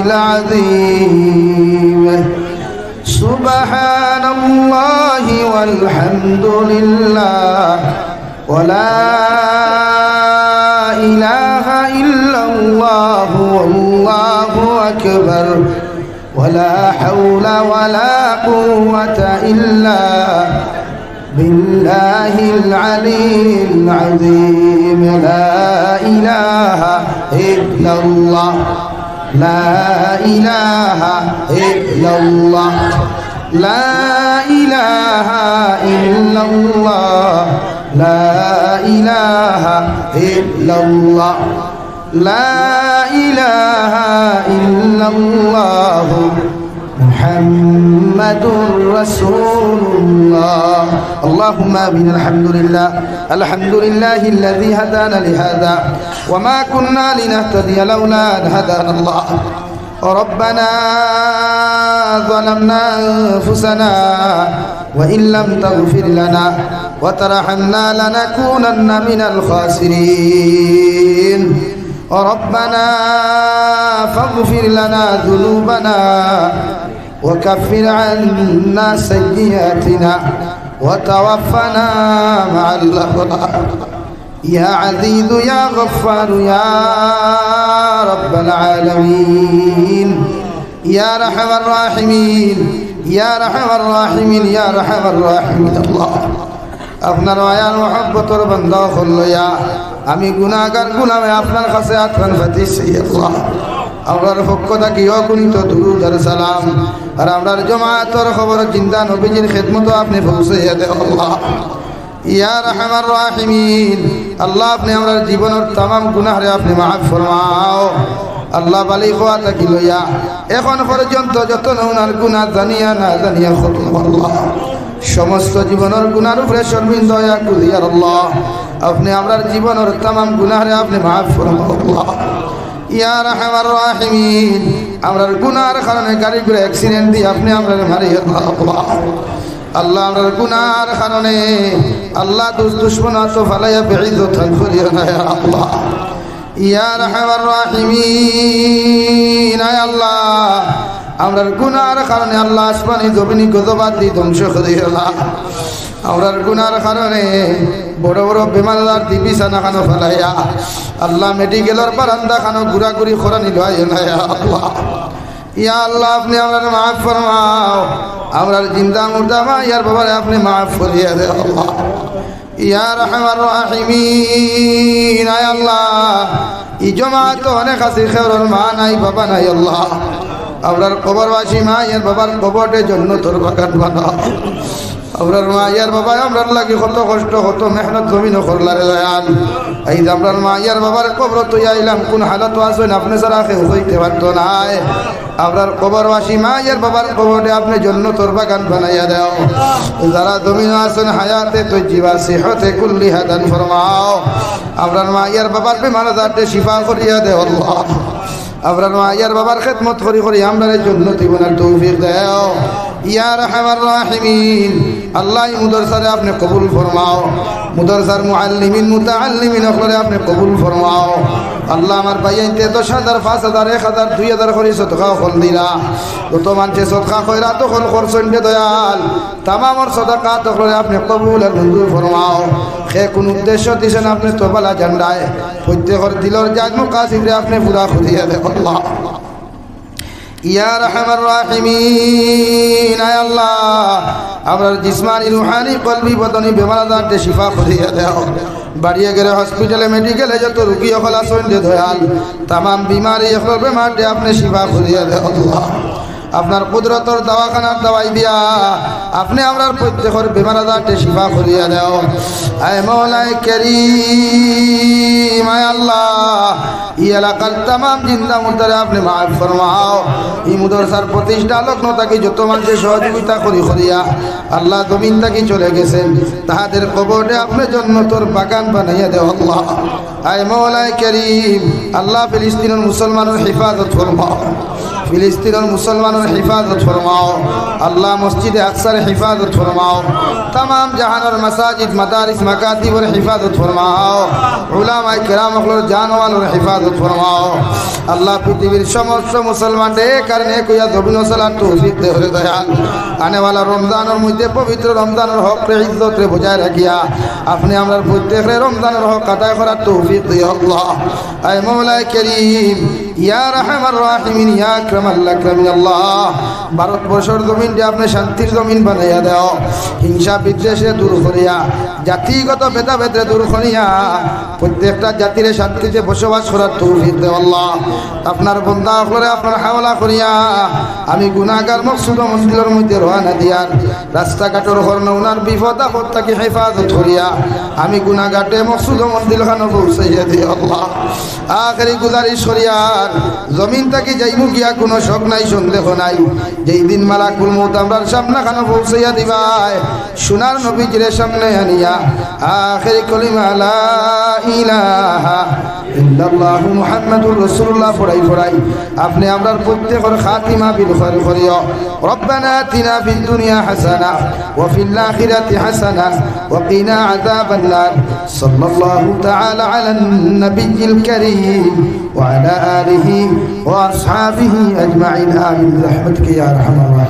العظيم سبحان الله والحمد لله ولا إله إلا الله والله أكبر ولا حول ولا قوة إلا بالله العلي العظيم لا إله إلا الله لا إله إلا الله لا إله إلا الله لا إله إلا الله لا إله إلا الله محمد رسول الله اللهم آمين الحمد لله الذي هدانا لهذا وما كنا لنهتدي لولا أن هدانا الله ربنا ظلمنا أنفسنا وإن لم تغفر لنا وترحمنا لنكونن من الخاسرين ربنا فاغفر لنا ذنوبنا وكفر عنا سيئاتنا وتوفنا مع الأبرار يا عزيز يا غفار يا رب العالمين يا رحم الراحمين يا رحم الراحمين يا رحم الراحمين الله আপনার আয়ার মহব্বতর বান্দা হল্লয়া আমি গুনাহগার গুলামে আপনার কাছে আত্মান ফাতিছি আল্লাহ আমরার পক্ষ থেকে অগণিত দুরূদ আর সালাম আর আমরার জামাতের খবর জিন্দা নবীজির খিদমত আপনি পৌঁছাইয়া দেন আল্লাহ ইয়া রাহমার রাহিমিন আল্লাহ আপনি আমরার জীবনের तमाम গুনাহরে আপনি মাফ ফরমাও আল্লাহ বালি খোয়া থাকি লইয়া এখন পর্যন্ত যত নওনার গুনাহ জানিয়া না জানিয়া খতম আল্লাহ সমস্ত জীবনের গুনার উপরে শর্মিন দয়া করিয়া আল্লাহ আপনি আমরার জীবনের तमाम গুনাহরে আপনি মাফ ফরমাও আল্লাহ ইয়া রাহমার রাহিমিন আমরার গুনার কারণে গাড়ি ঘোড়া অ্যাক্সিডেন্ট দিয়ে আপনি আমরার মারিয়া আল্লাহ আল্লাহ আমরার গুনার কারণে আল্লাহ দুশ্মন তো ফালাইয়া বেইজ্জত করিয়া না ইয়া আল্লাহ ইয়া রাহমার রাহিমিন আয় আল্লাহ আমরার গুনার কারণে আল্লাহ আসমানি জমিনি গজবাদ দিয়ে ধ্বংস করে আল্লাহ আমরার গুনার কারণে বড় বড় বেমারদার দিবি সানা খানো ফেলাইয়া আল্লাহ মেডিকেলের বারান্দা খানো ঘুরাঘুরি করা নিল আল্লাহ ইয়া আল্লাহ আপনি আমরা মাফ ফরমাও আমরার জিন্দা মুর্দা মা ইয়ার বাবারে আপনি মাফ করিয়া দে আল্লাহ ইয়া রাহমার রাহিমিন আয় আল্লাহ ই জমাত অনেক আছে খেরর মা নাই বাবা নাই আল্লাহ আমরার কবরবাসী মা ইয়ার বাবার কবরের জন্য তোর বাগান বানাও আমরার মা ইয়ার বাবা আমরার লাগি কত কষ্ট কত মেহনত জমিন করলারে দয়াল এই যে আমরার মা ইয়ার বাবার কবর তো আইলাম কোন হালত আসেন আপনি ছাড়া কেউ হইতে পারতো না আমরার কবরবাসী মা ইয়ার বাবার কবরে আপনি জন্য তোর বাগান বানাইয়া দাও যারা জমিন আসেন হায়াতে তো জীবা সিহতে কুল্লি হাদান ফরমাও আমরার মা ইয়ার বাবার বেমার আজারতে শিফা করিয়া দেও আল্লাহ আমরার মা ইয়ার বাবার খেদমত করি করি আমরার জন্য জীবনের তৌফিক দাও ইয়া রাহমার রাহিমিন আল্লাহ মুদরসারে আপনি কবুল ফরমাও মুদরসার মুআল্লিমিন মুতাআল্লিমিন আখরে আপনি কবুল ফরমাও আল্লাহ আমার ভাইয়াইতে 10,000 5,000 1,000 2,000 করে সদকা ফল দিলা যত মানুষে সদকা কইরা তো ফল করছেন দয়াল তামামর সদকা তো করে আপনি কবুল আর মঞ্জুর ফরমাও হে কোন উদ্দেশ্য দিছেন আপনি তোবালা জান্ডায় প্রত্যেকের দিলর জাজ মুকাসিদে আপনি পুরা খুদিয়া দে আল্লাহ ইয়া রাহমার রাহিমিন আয় আল্লাহ আমরার জিসমানি রুহানি কলবি বদনি বেমার আজারতে শিফা করিয়া দাও বাড়িয়ে গেলে হসপিটালে মেডিকেলে যত রুগী হল আসেন যে দয়াল তামাম বিমারি হল বেমারতে আপনি শিফা করিয়া দাও আল্লাহ আপনার কুদরতর দাওয়াখানার দাওয়াই দিয়া আপনি আমরার প্রত্যেকের বেমার আজারতে শিফা করিয়া দাও আয় মওলাই কারীম আয় আল্লাহ ই এলাকার তামাম জিন্দা মুর্দারে আপনি মাফ ফরমাও ই মুদরসার প্রতিষ্ঠা লগ্ন থাকি যত মানুষের সহযোগিতা করি করিয়া আল্লাহ জমিন থাকি চলে গেছেন তাহাদের কবরে আপনি জন্য তোর বাগান বানাইয়া দেও আল্লাহ আয় মওলাই কারীম আল্লাহ ফিলিস্তিনের মুসলমানের হিফাজত ফরমাও ফিলিস্তিনের মুসলমানের হিফাজত ফরমাও আল্লাহ মসজিদে আকসার হিফাজত ফরমাও तमाम জাহানের মাসাজিদ মাদারিস মাকাতিবের হিফাজত ফরমাও উলামায়ে কেরামগুলোর জানওয়ালের হিফাজত ফরমাও আল্লাহ পৃথিবীর সমস্ত মুসলমানদের কারণে কইয়া জবিন সালাত তৌফিক দে রে দয়াল আনে वाला রমজানের মধ্যে পবিত্র রমজানের হক রে ইজ্জত রে বজায় রাখিয়া আপনি আমরার প্রত্যেকরে রমজানের হক আদায় করার তৌফিক দিও আল্লাহ আয় মওলাই করিম ইয়া রাহমার রাহিমিন ইয়া আকরামাল আকরামিন আল্লাহ ভারতবর্ষের জমিনটা আপনি শান্তির জমিন বানাইয়া দাও হিংসা বিদ্বেষে দূর করিয়া জাতিগত ভেদাভেদে দূর করিয়া প্রত্যেকটা জাতির শান্তিতে বসবাস করার তৌফিক দাও আল্লাহ আপনার বান্দা হলে আপনার হাওলা করিয়া আমি গুনাহগার মকসুদ মন্দিরের মধ্যে রওনা দিয়ার রাস্তাঘাটের হরনা উনার বিপদ আপদ থেকে হেফাজত করিয়া আমি গুনাহগাটে মকসুদ মন্দির খানো পৌঁছাইয়া দিও আল্লাহ আখেরি গুজারিশ করিয়ার জমিন থেকে যাইমু গিয়া কোনো শক নাই সন্দেহ নাই যেই দিন মালাকুল মউত আমরার সামনে খানো পৌঁছাইয়া দিবাই সোনার নবীজির সামনে আনিয়া আখেরি কলিমা লা ইলাহা ইল্লাল্লাহু মুহাম্মাদুর রাসূলুল্লাহ পড়াই পড়াই আপনি আমরার প্রত্যেকের খাতিমা বিল খায়র করিও রব্বানা আতিনা ফিদ দুনিয়া হাসানাহ ওয়া ফিল আখিরাতি হাসানাহ ওয়া কিনা আযাবান নার সাল্লাল্লাহু তাআলা আলান নাবিয়্যিল কারীম ওয়া আলা আলিহি ওয়া আসহাবিহি আজমাইন আমিন বিরহমাতিকা ইয়া আরহামার রাহিমিন।